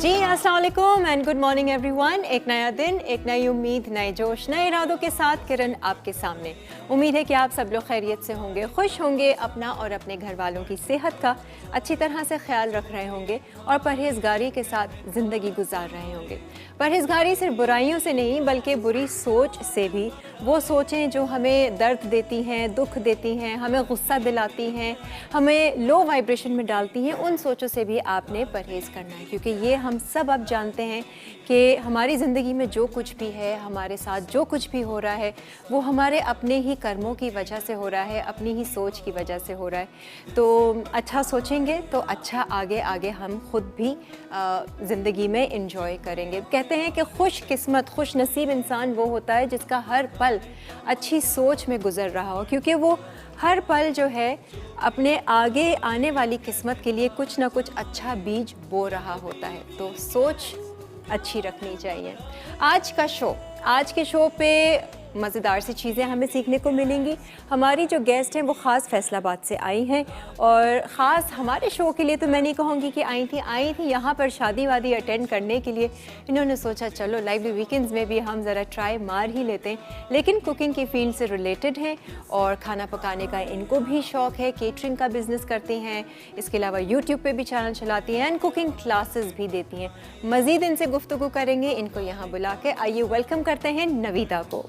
जी अस्सलाम वालेकुम and good morning everyone. एक नया दिन, एक नई उम्मीद, नए जोश, नए इरादों के साथ किरण आपके सामने। उम्मीद है कि आप सब लोग खैरियत से होंगे, खुश होंगे, अपना और अपने घर वालों की सेहत का अच्छी तरह से ख्याल रख रहे होंगे और परहेजगारी के साथ ज़िंदगी गुजार रहे होंगे। परहेजगारी सिर्फ बुराइयों से नहीं बल्कि बुरी सोच से भी, वो सोचें जो हमें दर्द देती हैं, दुख देती हैं, हमें गुस्सा दिलाती हैं, हमें लो वाइब्रेशन में डालती हैं, उन सोचों से भी आपने परहेज़ करना है। क्योंकि ये हम सब अब जानते हैं कि हमारी ज़िंदगी में जो कुछ भी है, हमारे साथ जो कुछ भी हो रहा है, वो हमारे अपने ही कर्मों की वजह से हो रहा है, अपनी ही सोच की वजह से हो रहा है। तो अच्छा सोचेंगे तो अच्छा आगे आगे हम खुद भी ज़िंदगी में इंजॉय करेंगे। कहते हैं कि खुश किस्मत, खुश नसीब इंसान वो होता है जिसका हर पल अच्छी सोच में गुजर रहा हो, क्योंकि वो हर पल जो है अपने आगे आने वाली किस्मत के लिए कुछ ना कुछ अच्छा बीज बो रहा होता है। तो सोच अच्छी रखनी चाहिए। आज के शो पे मज़ेदार सी चीज़ें हमें सीखने को मिलेंगी। हमारी जो गेस्ट हैं वो ख़ास फैसलाबाद से आई हैं और ख़ास हमारे शो के लिए तो मैं नहीं कहूँगी कि आई थी यहाँ पर शादी वादी अटेंड करने के लिए। इन्होंने सोचा चलो लाइवली वीकेंड्स में भी हम ज़रा ट्राई मार ही लेते हैं। लेकिन कुकिंग की फील्ड से रिलेटेड हैं और खाना पकाने का इनको भी शौक़ है, केटरिंग का बिज़नेस करती हैं, इसके अलावा यूट्यूब पर भी चैनल चलाती हैं एंड कुकिंग क्लासेस भी देती हैं। मज़ीद इनसे गुफ्तगू करेंगे, इनको यहाँ बुला के। आइए वेलकम करते हैं नवीदा को।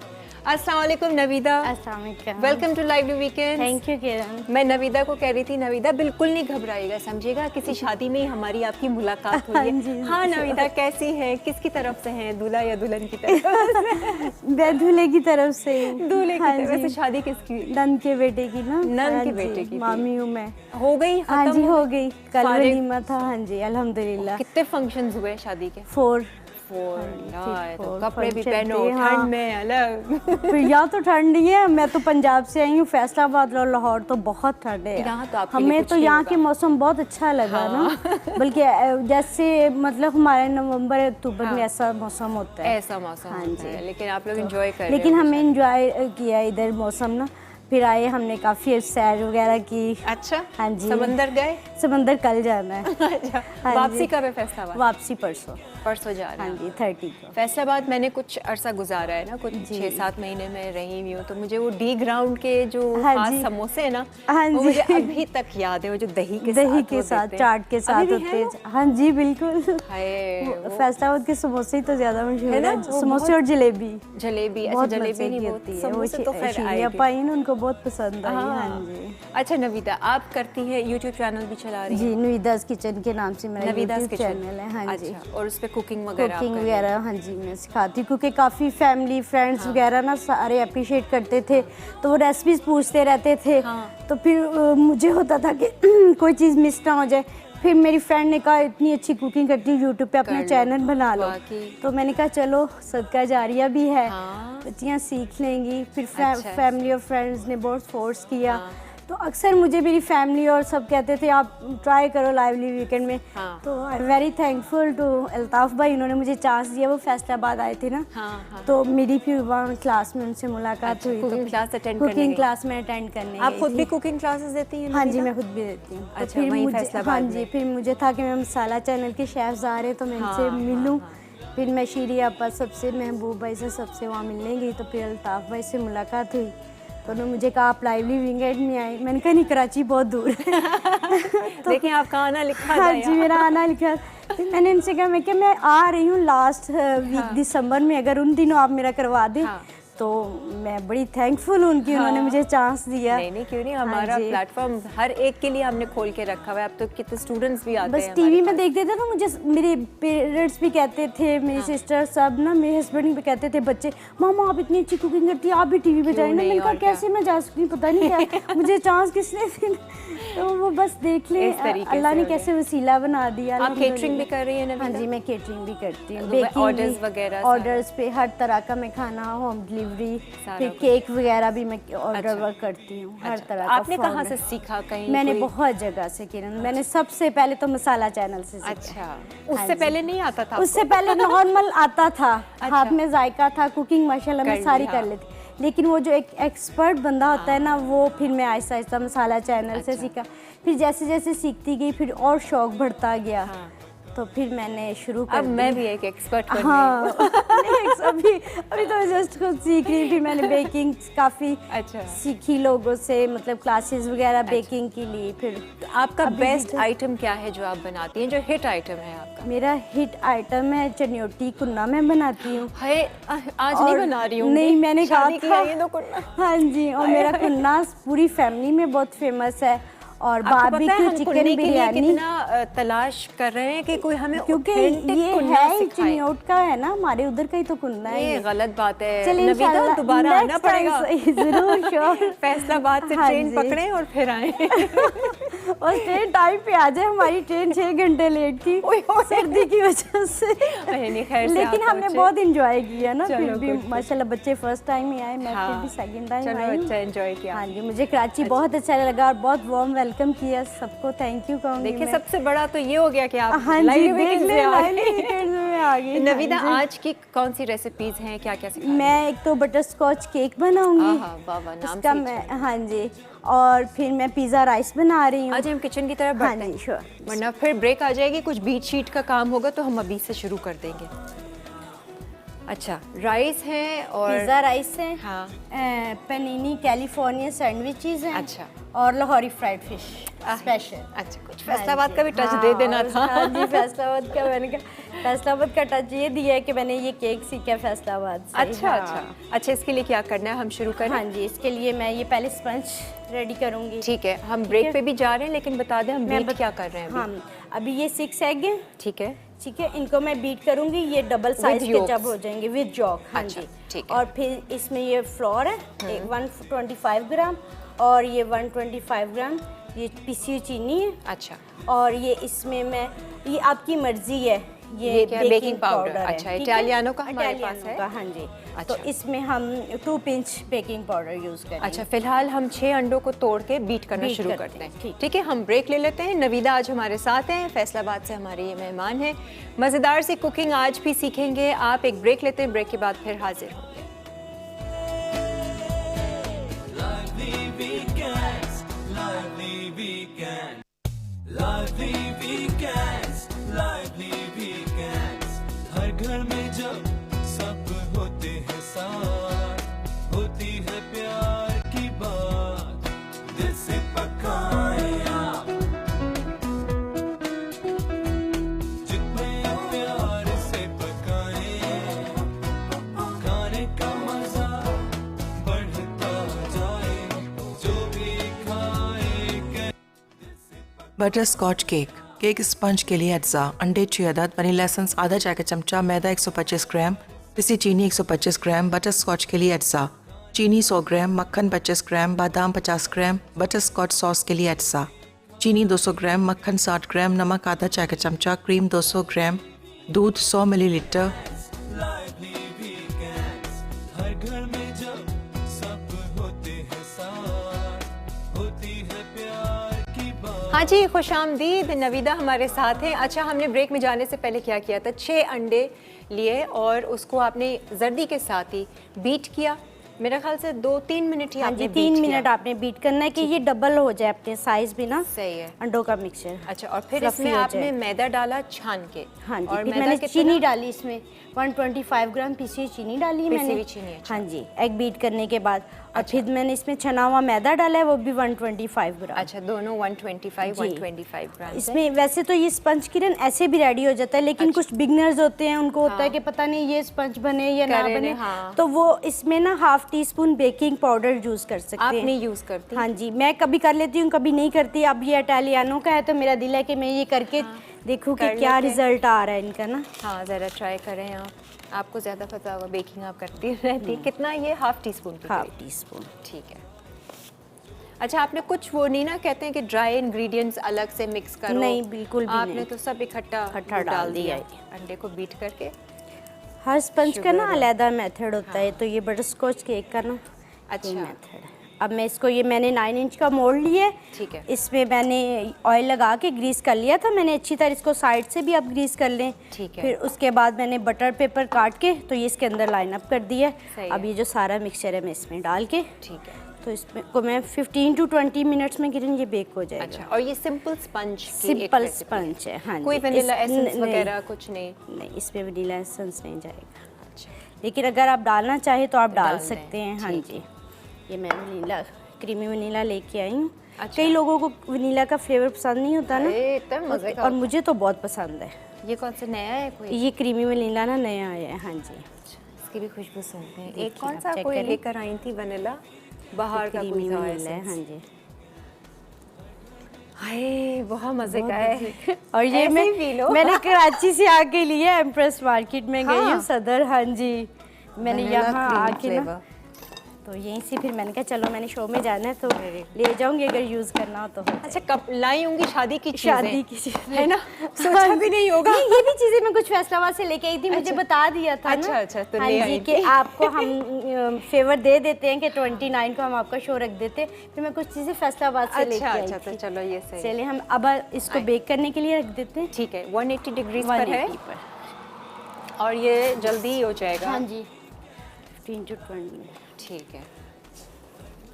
अस्सलाम वालेकुम नवीदा। अस्सलाम वालेकुम। Welcome to lively weekend. Thank you Kiran. मैं नवीदा को कह रही थी, नवीदा बिल्कुल नहीं घबराइएगा, समझिएगा किसी शादी में ही हमारी आपकी मुलाकात हुई है। हाँ नवीदा कैसी है, किसकी तरफ से हैं, दूल्हा या दुल्हन की तरफ? मैं दूल्हे की तरफ से। दूल्हे की तरफ। वैसे शादी किसकी? नंद के बेटे की ना। नंद के बेटे की मामी हूँ मैं। हो गई? हाँ जी हो गई, कल वलीमा था। हाँ जी अल्हम्दुलिल्लाह। कितने फंक्शंस हुए शादी के? 4। तो कपड़े भी पहनो, ठंड में अलग। यहाँ तो ठंड नहीं है, मैं तो पंजाब से आई हूँ, फैसलाबाद और लाहौर तो बहुत ठंड है। यहाँ तो हमें तो यहाँ के मौसम बहुत अच्छा लगा ना, बल्कि जैसे मतलब हमारे नवंबर अक्टूबर में ऐसा मौसम होता है। ऐसा मौसम हाँ जी, लेकिन आप लोग एंजॉय कर रहे हैं। लेकिन हमें एंजॉय किया इधर मौसम ना। फिर आए, हमने काफ़ी सैर वगैरह की। अच्छा हाँ जी। समंदर गए? समंदर कल जाना है। अच्छा। हाँ वापसी कब है फैसलाबाद? वापसी परसों जा रहे हैं। हाँ जी 30 को। फैसलाबाद मैंने कुछ अरसा गुजारा है ना, कुछ 6-7 महीने में रही हुई हूँ, तो मुझे वो डी ग्राउंड के जो खास समोसे है ना, वो मुझे अभी तक याद है, वो जो दही के साथ चाट के साथ होते हैं। हाँ जी बिल्कुल। फैसलाबाद के समोसे तो ज्यादा मशहूर है, समोसे और जलेबी। अच्छा जलेबी नहीं होती है, वो तो खैर पाई ना, उनको बहुत पसंद आई। हाँ जी। अच्छा नवीदा, आप करती है यूट्यूब चैनल भी चला रही है? जी नवीदास किचन के नाम से मेरा यूट्यूब चैनल है। हाँ जी। और उस पे कुकिंग वगैरह? हाँ जी मैं सिखाती हूँ, क्योंकि काफ़ी फैमिली फ्रेंड्स वगैरह ना सारे अप्रिशिएट करते थे, तो वो रेसिपीज पूछते रहते थे। तो फिर मुझे होता था कि कोई चीज़ मिस ना हो जाए। फिर मेरी फ्रेंड ने कहा इतनी अच्छी कुकिंग करती हूँ, यूट्यूब पे अपना चैनल बना लो। तो मैंने कहा चलो सदका जारिया भी है, बच्चियाँ सीख लेंगी। फिर फैमिली और फ्रेंड्स ने बहुत फोर्स किया। तो अक्सर मुझे मेरी फैमिली और सब कहते थे आप ट्राई करो लाइवली वीकेंड में। तो I am very thankful to Altaf भाई, उन्होंने मुझे चांस दिया। वो फैसलाबाद आए थे ना, तो मेरी फिर वहाँ क्लास में उनसे मुलाकात हुई। कुकिंग क्लास में अटेंड करने। आप खुद भी कुकिंग क्लासेस देती हैं? हाँ जी मैं खुद भी देती हूँ। अच्छा, हाँ जी। फिर मुझे था कि मैं मसाला चैनल के शेफ्स आ रहे हैं तो मैं इनसे मिलूँ। फिर मैं शीरी आपा सबसे, महबूब भाई से सबसे वहाँ मिलने गई, तो फिर अल्ताफ भाई से मुलाकात हुई। तो उन्होंने मुझे कहा आप लाइवली वीकेंड में आए। मैंने कहा नहीं, कराची बहुत दूर है। तो देखिए आपका आना लिखा। हाँ जी मेरा आना लिखा। फिर मैंने इनसे कहा मैं आ रही हूँ लास्ट वीक दिसंबर में, अगर उन दिनों आप मेरा करवा दें। तो मैं बड़ी थैंकफुल हूँ उनकी, उन्होंने मुझे चांस दिया। नहीं क्यों नहीं, हमारा प्लेटफॉर्म हर एक के लिए हमने खोल के रखा हुआ है। अब तो कितने स्टूडेंट्स भी आते हैं। बस टीवी में देखते थे तो मुझे मेरे पेरेंट्स भी कहते थे, मेरी सिस्टर सब ना, मेरे हस्बैंड भी कहते थे बच्चे, मामा आप इतनी अच्छी कुकिंग करती है, आप भी टीवी पे जाए ना। मैंने कहा कैसे मैं जा सकती हूँ, पता नहीं क्या मुझे चांस किसने दिया। तो वो बस देख ले अल्लाह ने कैसे वसीला बना दिया। आप केटरिंग भी कर रही हैं? हाँ जी मैं केटरिंग भी करती हूँ, बेकिंग वगैरह, ऑर्डर्स पे हर तरह का मैं खाना, होम डिलीवरी, फिर केक वगैरह भी मैं ऑर्डर करती हूँ, हर तरह का। आपने कहाँ से सीखा? कहीं? मैंने बहुत जगह से किरण। मैंने सबसे पहले तो मसाला चैनल से सीखा। अच्छा, उससे पहले नहीं आता था? उससे पहले नॉर्मल आता था, हाथ में जायका था, कुकिंग माशाल्लाह मैं सारी कर लेती। लेकिन वो जो एक एक्सपर्ट बंदा होता है ना, वो फिर मैं आहिस्ता आहिस्ता मसाला चैनल से सीखा। फिर जैसे जैसे सीखती गई फिर और शौक बढ़ता गया। तो फिर मैंने शुरू कर अब मैं भी एक एक्सपर्ट बन हाँ गई हूँ। अभी अभी तो मैं जस्ट खुद सीख रही, फिर मैंने बेकिंग काफ़ी अच्छा। सीखी लोगों से, मतलब क्लासेस वगैरह बेकिंग की ली। फिर तो आपका अभी बेस्ट भी- आइटम क्या है जो आप बनाती हैं, जो हिट आइटम है आपका? मेरा हिट आइटम है चनियोटी कुन्ना, मैं बनाती हूँ। है आज नहीं और बना रही हूँ? नहीं, मैंने कहा शादी की था। आई है तो कुन्ना। हाँ जी, और मेरा कुन्ना पूरी फैमिली में बहुत फेमस है। और आपको पता है बारबेक्यू हम चिकन कुन्ने के लिए बिरयानी, कितना तलाश कर रहे हैं कि कोई हमें क्योंकि authentic ये कुन्ना है ही सिखाए। चिनियोट का है ना, हमारे उधर का ही तो कुन्ना है ये गलत बात है। चलिए नवीदा इंशाल्लाह दोबारा next आना time पड़ेगा। सही, जरूर श्योर। फैसलाबाद से हाँ ट्रेन जी। पकड़ें और फिर आए। और ट्रेन टाइम पे आ जाए, हमारी ट्रेन 6 घंटे लेट थी सर्दी की वजह से। नहीं, खैर से लेकिन आप हमने पहुंचे। बहुत इंजॉय किया ना, चलो, फिर भी good, good। माशाल्लाह बच्चे फर्स्ट टाइम ही आए, मैं फिर भी सेकंड टाइम चलो आई हूँ। अच्छा एंजॉय किया। हाँ जी, मुझे कराची बहुत अच्छा लगा और बहुत वार्म वेलकम किया, सबको थैंक यू कहूँगी देखिए मैं। सबसे बड़ा तो ये हो गया कि आप हाँ जी, लाइव देख वीकेंड ले, से आ लाइव गए। वीकेंड में आ गई। नवीदा हाँ जी। आज की कौन सी रेसिपीज हैं, क्या क्या सिखा? मैं एक तो बटर स्कॉच केक बनाऊंगी, आहा, वाह वाह, नाम उसका से ही मैं, हाँ जी, और फिर मैं पिज़्ज़ा राइस बना रही हूँ। आज हम किचन की तरफ हाँ बढ़ते जी, हैं, श्योर। वरना फिर ब्रेक आ जाएगी, कुछ बीट शीट का काम होगा तो हम अभी से शुरू कर देंगे। अच्छा, राइस है और पिज़्ज़ा राइस है, हाँ। पनीनी कैलिफोर्निया सैंडविचेस हैं, अच्छा। और लाहौरी फ्राइड फिश स्पेशल। अच्छा, कुछ फैसलाबाद का भी टच दे देना था। हाँ जी, फैसलाबाद का, मैंने कहा फैसलाबाद का टच ये दिया है कि मैंने ये केक सीखा है फैसलाबाद से। अच्छा हाँ। अच्छा, इसके लिए क्या करना है, हम शुरू करें? हाँ जी, इसके लिए मैं ये पहले स्पंज रेडी करूँगी। ठीक है, हम ब्रेक पे भी जा रहे हैं, लेकिन बता दें हम बीट क्या कर रहे हैं अभी? हाँ, अभी ये 6 एग हैं, ठीक है। ठीक है, इनको मैं बीट करूंगी, ये डबल साइज के yolks। जब हो जाएंगे विद जॉक। हाँ अच्छा, जी, ठीक है। और फिर इसमें ये फ्लोर है 125 ग्राम, और ये 125 ग्राम ये पिसी हुई चीनी है, अच्छा, और ये इसमें मैं, ये आपकी मर्जी है, ये क्या है? Baking powder. है, अच्छा, ठीक है? इटालियानो का हमारे पास इटालियानो है। का, हाँ जी। अच्छा। तो इसमें हम 2 पिंच बेकिंग पाउडर यूज़ करेंगे। अच्छा, फिलहाल हम 6 अंडों को तोड़ के बीट करना बीट शुरू करते करते हैं, हैं। ठीक। ठीक है, हम ब्रेक ले लेते हैं। नवीदा आज हमारे साथ हैं, फैसलाबाद से हमारे ये मेहमान हैं। मज़ेदार सी कुकिंग आज भी सीखेंगे। आप एक ब्रेक लेते हैं, ब्रेक के बाद फिर हाजिर होंगे। हर घर में जब सब होते हैं साथ, होती है प्यार की बात, दिल से पकाए आप, जितने प्यार से पकाए, खाने का मजा बढ़ता जाए, जो भी खाए। बटर स्कॉच केक स्पंज के लिए अज्जा: अंडे 6 अदद, वनीला एसेंस आधा चाय का चमचा, मैदा 125 ग्राम, पिसी चीनी 125 ग्राम। बटर स्कॉच के लिए अज्जा: चीनी 100 ग्राम, मक्खन 25 ग्राम, बादाम 50 ग्राम। बटर स्कॉच सॉस के लिए अज्जा: चीनी 200 ग्राम, मक्खन 60 ग्राम, नमक आधा चाय का चमचा, क्रीम 200 ग्राम, दूध 100 मिलीलीटर। हर घर में जब सब होते हैं साथ, होती है प्यार की बात। हाँ जी, खुश आमदीद। नवीदा हमारे साथ हैं। अच्छा, हमने ब्रेक में जाने से पहले क्या किया था? 6 अंडे लिए और उसको आपने जर्दी के साथ ही बीट किया। मेरा ख्याल से 2-3 मिनट ही हाँ आपने जी, 3 बीट मिनट किया। आपने बीट करना है कि ये डबल हो जाए, अपने साइज भी ना, सही है। अंडों का मिक्सचर। अच्छा, और फिर fluffy इसमें हो आपने जाए। मैदा डाला छान के। हाँ जी, और फिर मैदा मैंने कितना? चीनी डाली इसमें, 125 ग्राम पिसी हुई चीनी डाली पिसी मैंने। हुई चीनी, अच्छा। हाँ जी, एग बीट करने के बाद, और फिर मैंने इसमें छना हुआ मैदा डाला है, वो भी 125 ग्राम। अच्छा, दोनों 125 जी। 125 ग्राम से। इसमें वैसे तो ये स्पंज किरण ऐसे भी रेडी हो जाता है, लेकिन कुछ बिगनर्स होते हैं, उनको होता है कि पता नहीं ये स्पंज बने या ना करे बने, नहीं, हाँ। तो वो इसमें ना 1/2 टीस्पून बेकिंग पाउडर यूज कर सकते आप हैं। नहीं यूज करती? हाँ जी, मैं कभी कर लेती हूँ, कभी नहीं करती। अब ये इटालियानो का है तो मेरा दिल है कि मैं ये करके देखूँ कि कर क्या लेते हैं। रिजल्ट आ रहा है इनका ना। हाँ, ज़रा ट्राई करें आप। आपको ज़्यादा पता होगा, बेकिंग आप करती रहती। कितना ये? 1/2 टीस्पून की 1/2 करीब। टीस्पून। ठीक है। अच्छा, आपने कुछ वो नहीं ना, कहते हैं कि ड्राई इंग्रेडिएंट्स अलग से मिक्स करो? नहीं, बिल्कुल भी आपने नहीं। तो सब इकट्ठा डाल दिया अंडे को बीट करके। हर स्पंज का ना शुगर। अलग मेथड होता है, तो ये बटर स्कॉच केक का ना अच्छा। ये मेथड है। अब मैं इसको, ये मैंने 9 इंच का मोल्ड लिया है, ठीक है। इसमें मैंने ऑयल लगा के ग्रीस कर लिया था मैंने अच्छी तरह। इसको साइड से भी आप ग्रीस कर लें। ठीक है। फिर उसके बाद मैंने बटर पेपर काट के तो ये इसके अंदर लाइन अप कर दिया सही है। अब है। ये जो सारा मिक्सचर है मैं इसमें डाल के, ठीक है। तो इसमें को मैं 15 to 20 मिनट्स में किरण ये बेक हो जाएगा। अच्छा, और ये सिंपल स्पंज की एक सिंपल रेसिपी स्पंज है। हाँ कोई जी, वनीला इस- एसेंस नहीं, वगैरह कुछ नहीं? नहीं, इसमें वनीला एसेंस नहीं जाएगा, अच्छा, लेकिन अगर आप डालना चाहे तो आप डाल डाल दें, सकते हैं। हाँ ठीक जी, ये मैं वनीला क्रीमी वनीला लेके आई हूँ। अच्छा। कई लोगों को वनीला का फ्लेवर पसंद नहीं होता ना, अरे, इतना मजे का और होता मुझे तो बहुत पसंद है। है। ये कौन सा नया है कोई? ये क्रीमी वनीला ना नया आया है। हाँ जी, इसकी भी खुशबू सुनते हैं। देखिए, एक कौन आप सा चेक कोई करें। लेकर आई थी वनीला, बाहर का कोई क्रीमी था वनीला है। essence? हाँ जी, हाय, बहुत मजे का है। और ये ऐसे ही पी लो। मैंने कराची से आके लिया, एम्प्रेस मार्केट में गई हाँ। हूँ सदर। हाँ जी, मैंने Vanilla यहाँ cream आके ना flavor। तो यहीं से फिर मैंने कहा चलो मैंने शो में जाना है तो ले जाऊंगी, अगर यूज़ करना हो तो हो अच्छा, कब लाई होंगी शादी की चीजें? शादी की चीज़ें। है ना, सोचा भी नहीं होगा। नहीं, ये भी चीज़ें मैं कुछ फैसलाबाद से लेके आई थी, मुझे बता दिया था अच्छा, ना। अच्छा, तो हाँ ले जी, आई कि थी। आपको हम फेवर दे देते हैं कि 29 को हम आपका शो रख देते हैं। फिर मैं कुछ चीज़ें फैसलाबाद से लेके अच्छा आई अच्छा, तो थी। चलो ये सही है। चलिए हम अब इसको बेक करने के लिए रख देते हैं। ठीक है, 180 डिग्रीज पर है 180 पर। और ये जल्दी ही हो जाएगा। हाँ जी, 15 to 20 मिनट। ठीक है।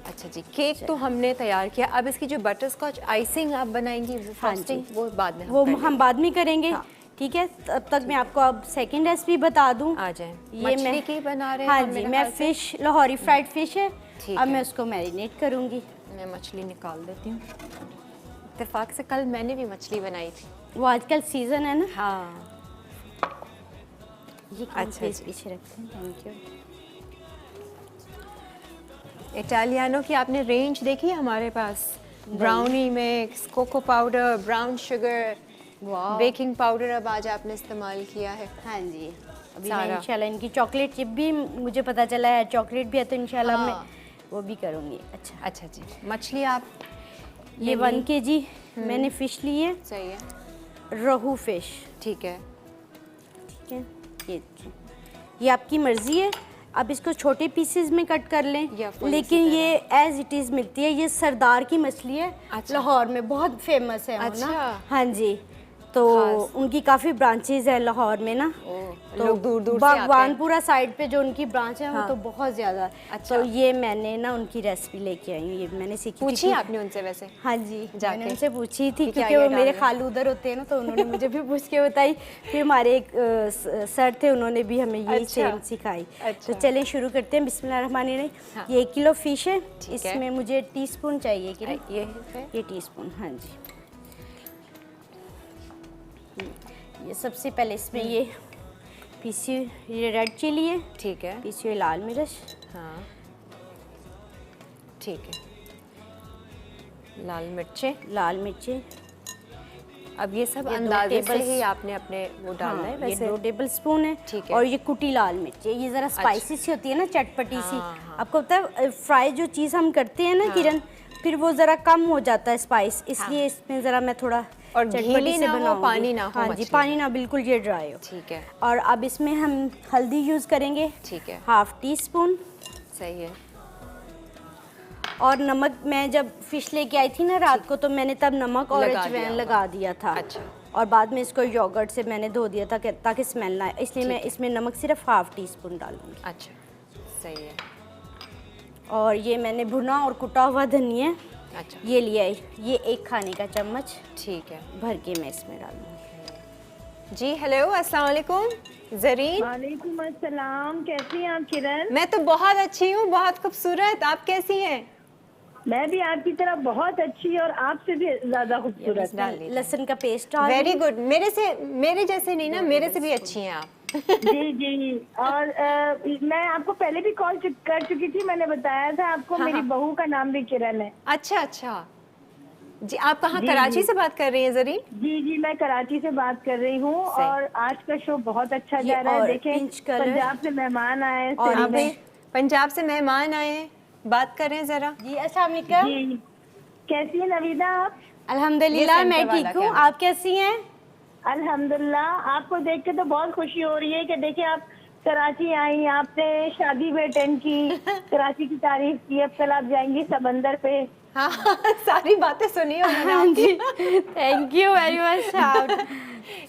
अच्छा जी, केक तो हमने तैयार किया। अब इसकी जो बटर स्कॉच आइसिंग आप बनाएंगी, वो हाँ जी। फ्रॉस्टिंग, वो बाद में वो कर हम बाद में करेंगे। हाँ। ठीक है, तब तक मैं आपको अब सेकंड रेसिपी बता दूं। आ जाए। ये मछली मैं की बना रहे हैं हाँ हम, जी, मेरे मैं ख्याल से। फिश लाहौरी फ्राइड फिश है। ठीक अब है। मैं उसको मैरिनेट करूंगी। मैं मछली निकाल देती हूँ। इत्तेफाक से कल मैंने भी मछली बनाई थी। वो आजकल सीजन है ना। हाँ, ये अच्छा प्लीज जी। पीछे रखते हैं, थैंक यू। इटालियानो की आपने रेंज देखी है हमारे पास? Brownie mix, cocoa powder, brown sugar, वाह। बेकिंग पाउडर अब आज आपने इस्तेमाल किया है। हाँ जी, अभी सारा। मैं इंशाल्लाह इनकी चॉकलेट चिप भी मुझे पता चला है, चॉकलेट भी है, तो इंशाल्लाह हाँ। मैं वो भी करूंगी। अच्छा, अच्छा जी, मछली आप ये 1 kg मैंने फिश ली है, सही है, रोहू फिश। ठीक है। ठीक है, ये देखिए, ये आपकी मर्जी है, आप इसको छोटे पीसेस में कट कर लें, या full लेकिन इसी ये एज इट इज़ मिलती है। ये सरदार की मछली है, अच्छा। लाहौर में बहुत फेमस है वो अच्छा। ना। हाँ जी, तो खास। उनकी काफ़ी ब्रांचेज है लाहौर में ना। तो लोग दूर दूर से आते हैं। बागवानपुरा साइड पे जो उनकी ब्रांच है हाँ। वो तो बहुत ज़्यादा। अच्छा। तो ये मैंने ना उनकी रेसिपी लेके आई हूँ, ये मैंने सीखी थी। पूछी आपने उनसे वैसे? हाँ जी, जाके? मैंने उनसे पूछी थी कि क्या क्योंकि ये वो डाल मेरे रहे? खालू उधर होते हैं ना, तो उन्होंने मुझे भी पूछ के बताई। फिर हमारे एक सर थे, उन्होंने भी हमें यही अच्छा। सेम सिखाई। अच्छा। तो चलें शुरू करते हैं। बिस्मिल्लाहिर्रहमानिर्रहीम। हाँ। ये 1 किलो फिश है, ठीक है। इसमें मुझे टीस्पून चाहिए कि नहीं? ये है? ये टीस्पून, हाँ जी। ये सबसे पहले इसमें ये पीसी ये रेड चिली है, ठीक है। पीसी हुई लाल मिर्च, हाँ, ठीक है, लाल मिर्चें। लाल मिर्चें। अब ये सब ये 2 अंदाजे से टेबल ही आपने अपने वो डालना है हाँ, वैसे? ये 2 टेबल स्पून है। ठीक है। और ये कुटी लाल मिर्च है, ये ज़रा स्पाइसी सी होती है ना, चटपटी सी। हाँ, हाँ। आपको पता है फ्राई जो चीज़ हम करते हैं ना किरण, फिर वो ज़रा कम हो जाता है स्पाइस, इसलिए इसमें ज़रा मैं थोड़ा और चटपटी गीली से ना हो, बनाऊंगी। पानी ना हो हाँ जी, मछली पानी ना, बिल्कुल ये ड्राई हो। ठीक है, और अब इसमें हम हल्दी यूज़ करेंगे, ठीक है, 1/2 टीस्पून। सही है। और नमक, मैं जब फिश लेके आई थी ना रात को, तो मैंने तब नमक और लगा अजवाइन दिया लगा दिया था। अच्छा। और बाद में इसको योगर्ट से मैंने धो दिया था ताकि स्मेल ना आए, इसलिए मैं इसमें नमक सिर्फ 1/2 टीस्पून डालूंगी। अच्छा, सही है। और ये मैंने भुना और कुटा हुआ धनिया अच्छा, ये लिया है, ये 1 खाने का चम्मच ठीक है भर के मैं इसमें डालूंगी। जी। हेलो, अस्सलाम वालेकुम ज़रीन। वालेकुम अस्सलाम, कैसी हैं आप किरण? मैं तो बहुत अच्छी हूँ, बहुत खूबसूरत। आप कैसी हैं? मैं भी आपकी तरह बहुत अच्छी और आपसे भी ज्यादा खूबसूरत। डाल दी। लहसुन का पेस्ट डाल वेरी गुड। मेरे जैसे नहीं ना, मेरे से भी अच्छी हैं आप। जी जी। और मैं आपको पहले भी कॉल कर चुकी थी, मैंने बताया था आपको। हाँ, मेरी हाँ। बहू का नाम भी किरण है। अच्छा अच्छा जी। आप कहाँ, जी, कराची जी। से बात कर रही हैं ज़रीन? जी जी, मैं कराची से बात कर रही हूँ। सही। और आज का शो बहुत अच्छा ये जा रहा है। और देखें, पिंच कलर। पंजाब से मेहमान आए हैं। और सिंध आप में। भी पंजाब से मेहमान आए हैं, बात करें ज़रा। जी। अस्सलाम वालेकुम। जी, कैसी है नवीदा आप? अल्हम्दुलिल्लाह ये मैं सेंटर ठीक वाला हूँ, क्या? आप कैसी हैं? अल्हम्दुलिल्लाह, आपको देख के तो बहुत खुशी हो रही है कि देखिए आप कराची आई, आपने शादी भी अटेंड की, कराची की तारीफ की, अब कल आप जाएंगी समंदर पे। हाँ सारी बातें सुनी उन्होंने हाँ जी, आपकी। Thank you very much.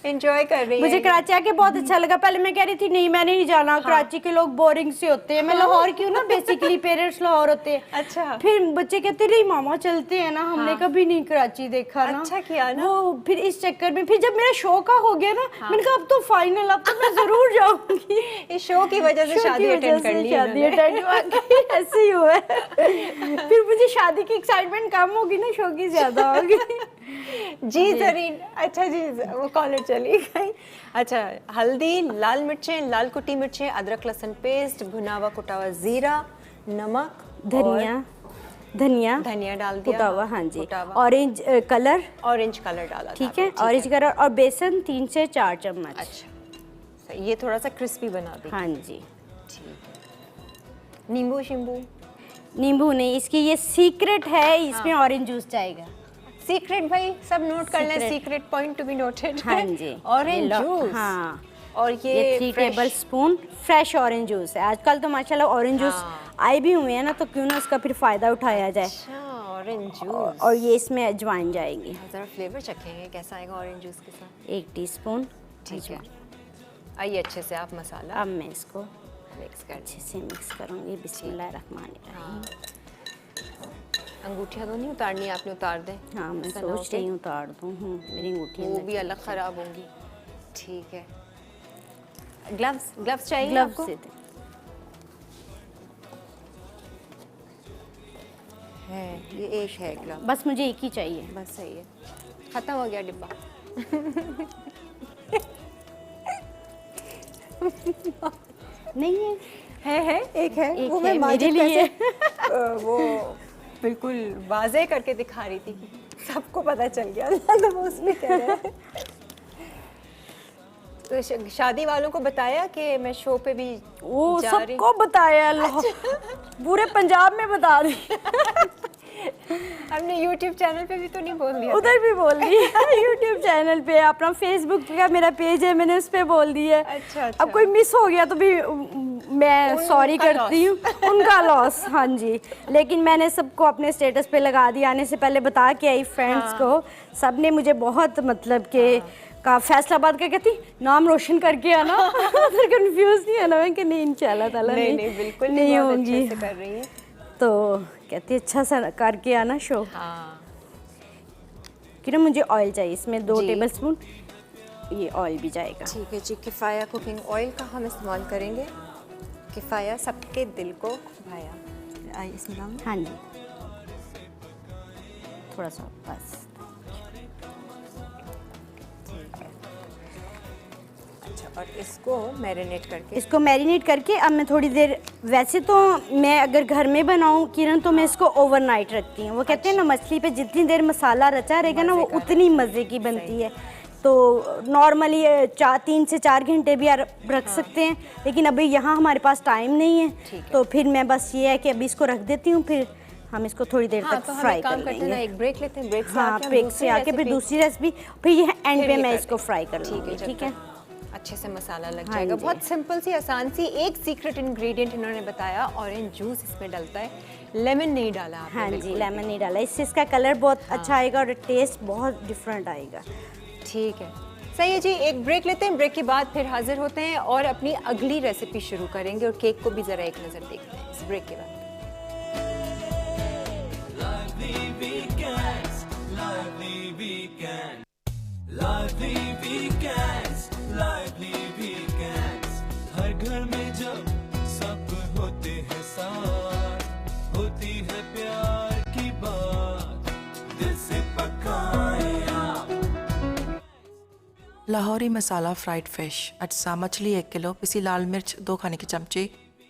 Enjoy कर रही मुझे है। कराची आके बहुत अच्छा लगा। पहले मैं कह रही थी नहीं मैंने नहीं जाना, कराची के लोग बोरिंग से होते हैं। मैं लाहौर की हूँ ना, बेसिकली पेरेंट्स लाहौर होते हैं। अच्छा। फिर बच्चे कहते नहीं मामा चलते हैं ना, हमने कभी नहीं कराची देखा ना। अच्छा किया ना। वो फिर इस चक्कर में फिर जब मेरा शो का हो गया ना, मैंने कहा अब तो फाइनल, अब तो मैं जरूर जाऊंगी। इस शो की वजह से शो की शादी वजह अटेंड कर से ली शादी इन्होंने। अटेंड हुआ कि ऐसे ही हुआ है। फिर मुझे शादी की एक्साइटमेंट कम होगी ना, शो की ज्यादा होगी। जी जरीन, अच्छा जी वो कॉलर चली गई। अच्छा, हल्दी, लाल मिर्चें, लाल कुटी मिर्चें, अदरक लहसुन पेस्ट, भुना हुआ कुटा हुआ जीरा, नमक, धनिया धनिया डाल दिया, कुटा हुआ, हाँ जी, कुटा हुआ। ऑरेंज कलर, ऑरेंज कलर डाला ठीक था है, आपने, ऑरेंज कलर, और बेसन 3 से 4 चम्मच। अच्छा, सही, ये थोड़ा सा क्रिस्पी बना देगी। हाँ जी। ठीक है। नींबू शिंबू? नींबू नहीं, इसकी ये सीक्रेट है, इसमें ऑरेंज जूस जाएगा। सीक्रेट भाई सब नोट कर लें, Secret। Secret point to be noted. हाँ जी, ऑरेंज जूस। हाँ, और ये 3 table spoon fresh orange juice है। आजकल तो माशाल्लाह ऑरेंज जूस आए भी हुए हैं ना, तो क्यों ना उसका फिर फायदा उठाया जाए। अच्छा, ऑरेंज जूस। और ये इसमें अजवाइन जाएगी, जरा फ्लेवर चखेंगे कैसा आएगा ऑरेंज जूस के साथ। 1 टीस्पून। ठीक है, आइए अच्छे से आप मसाला अब मैं इसको मिक्स कर अच्छे से मिक्स करूंगी। बिस्मिल्लाहिर्रहमानिर्रहीम। अंगूठियाँ तो नहीं उतारनी, आपने उतार दें। हाँ, मैं ऐसा ना सोच हो कि रही हूँ उतार दूँ। मेरी अंगूठी वो भी अलग ख़राब होंगी। ठीक है, ग्लव्स, ग्लव्स चाहिए ग्लव्स आपको? से दे। है, ये एक है ग्लव, बस मुझे एक ही चाहिए। बस सही है, ख़त्म हो गया डिब्बा। नहीं है एक है, एक वो है मैं मेरे माजिद लिए। कैसे, वो बिल्कुल वाज़े करके दिखा रही थी, सबको पता चल गया। तो वो उसमें कह रहे हैं। तो शादी वालों को बताया कि मैं शो पे भी वो जा रही। सबको बताया, अल्लाह पूरे पंजाब में बता दी। हमने YouTube चैनल पे भी तो नहीं बोल दिया? उधर भी बोल दी यूट्यूब चैनल पे, अपना फेसबुक का मेरा पेज है, मैंने उस पे बोल दी है। अच्छा, अच्छा। अब कोई मिस हो गया तो भी मैं सॉरी उनका करती हूँ, उनका लॉस। हाँ जी, लेकिन मैंने सबको अपने स्टेटस पे लगा दिया, आने से पहले बता के आई फ्रेंड्स को। सब ने मुझे बहुत मतलब के का फैसलाबाद का कहती नाम रोशन करके आना। उधर कंफ्यूज नहीं आना मैं कि नहीं इंशाल्लाह ताला नहीं बिल्कुल नहीं बहुत होंगी। अच्छे से कर रही है। तो कहती अच्छा सा करके आना शो। हाँ कि ना मुझे ऑयल चाहिए, इसमें 2 जी। टेबलस्पून ये ऑयल भी जाएगा। ठीक है जी, किफ़ाया कुकिंग ऑयल का हम इस्तेमाल करेंगे। किफ़ाया सबके दिल को भाया। आइए इसमें डाल दें। हाँ जी, थोड़ा सा बस। अच्छा, और इसको मैरिनेट करके इसको मैरिनेट करके अब मैं थोड़ी देर, वैसे तो मैं अगर घर में बनाऊँ किरण तो मैं इसको ओवरनाइट रखती हूँ। वो कहते हैं ना मछली पे जितनी देर मसाला रचा रहेगा ना वो उतनी मज़े की बनती है। तो नॉर्मली 3 से 4 घंटे भी रख सकते हैं, लेकिन अभी यहाँ हमारे पास टाइम नहीं है, तो फिर मैं बस ये है कि अभी इसको रख देती हूँ, फिर हम इसको थोड़ी देर हाँ, तक तो हम फ्राई एक कर काम करते हैं ना, लेंगे। एक ब्रेक लेते हैं, ब्रेक से हाँ, आके हम ब्रेक दूसरी से आके फिर रेसिपी- दूसरी रेसिपी, फिर ये एंड फिर पे ये मैं कर इसको दें। फ्राई कर ठीक लूँगी। है, जब ठीक है, तक अच्छे से मसाला लग हाँ जाएगा। जी। बहुत सिंपल सी आसान सी एक सीक्रेट इंग्रेडिएंट इन्होंने बताया, ऑरेंज जूस इसमें डलता है, लेमन नहीं डाला आपने। हाँ जी, बिल्कुल। लेमन नहीं डाला, इससे इसका कलर बहुत अच्छा आएगा और टेस्ट बहुत डिफरेंट आएगा। ठीक है, सही है जी। एक ब्रेक लेते हैं, ब्रेक के बाद फिर हाजिर होते हैं और अपनी अगली रेसिपी शुरू करेंगे और केक को भी ज़रा एक नज़र देखते हैं इस ब्रेक के बाद। हर घर में जब सब होते हैं साथ, होती है प्यार की बात, दिल से पकाए आप। लाहौरी मसाला फ्राइड फिश, अज्जा मछली 1 किलो, पिसी लाल मिर्च 2 खाने के चमचे,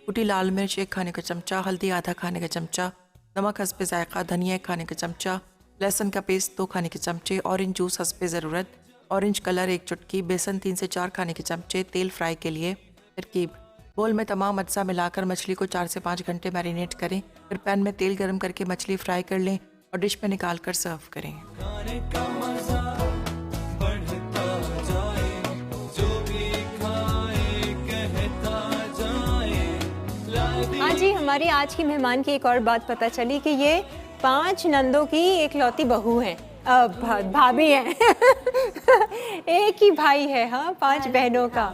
कुटी लाल मिर्च 1 खाने का चमचा, हल्दी आधा खाने का चमचा, नमक हस्बे जायका, धनिया 1 खाने का चमचा, लहसुन का पेस्ट 2 खाने के चमचे, ऑरेंज जूस हस्बे ज़रूरत, ऑरेंज कलर 1 चुटकी, बेसन 3 से 4 खाने के चमचे, तेल फ्राई के लिए। तरकीब: बोल में तमाम अज्जा मिलाकर मछली को 4 से 5 घंटे मैरिनेट करें, फिर पैन में तेल गर्म करके मछली फ्राई कर लें और डिश में निकाल कर सर्व करें। खाने का मजा बढ़ता जाए, जो भी खाए कहता जाए। हाँ जी, हमारी आज की मेहमान की एक और बात पता चली कि ये 5 नंदों की एक लौती बहू है, भाभी है। एक ही भाई है, हाँ, 5 बहनों का।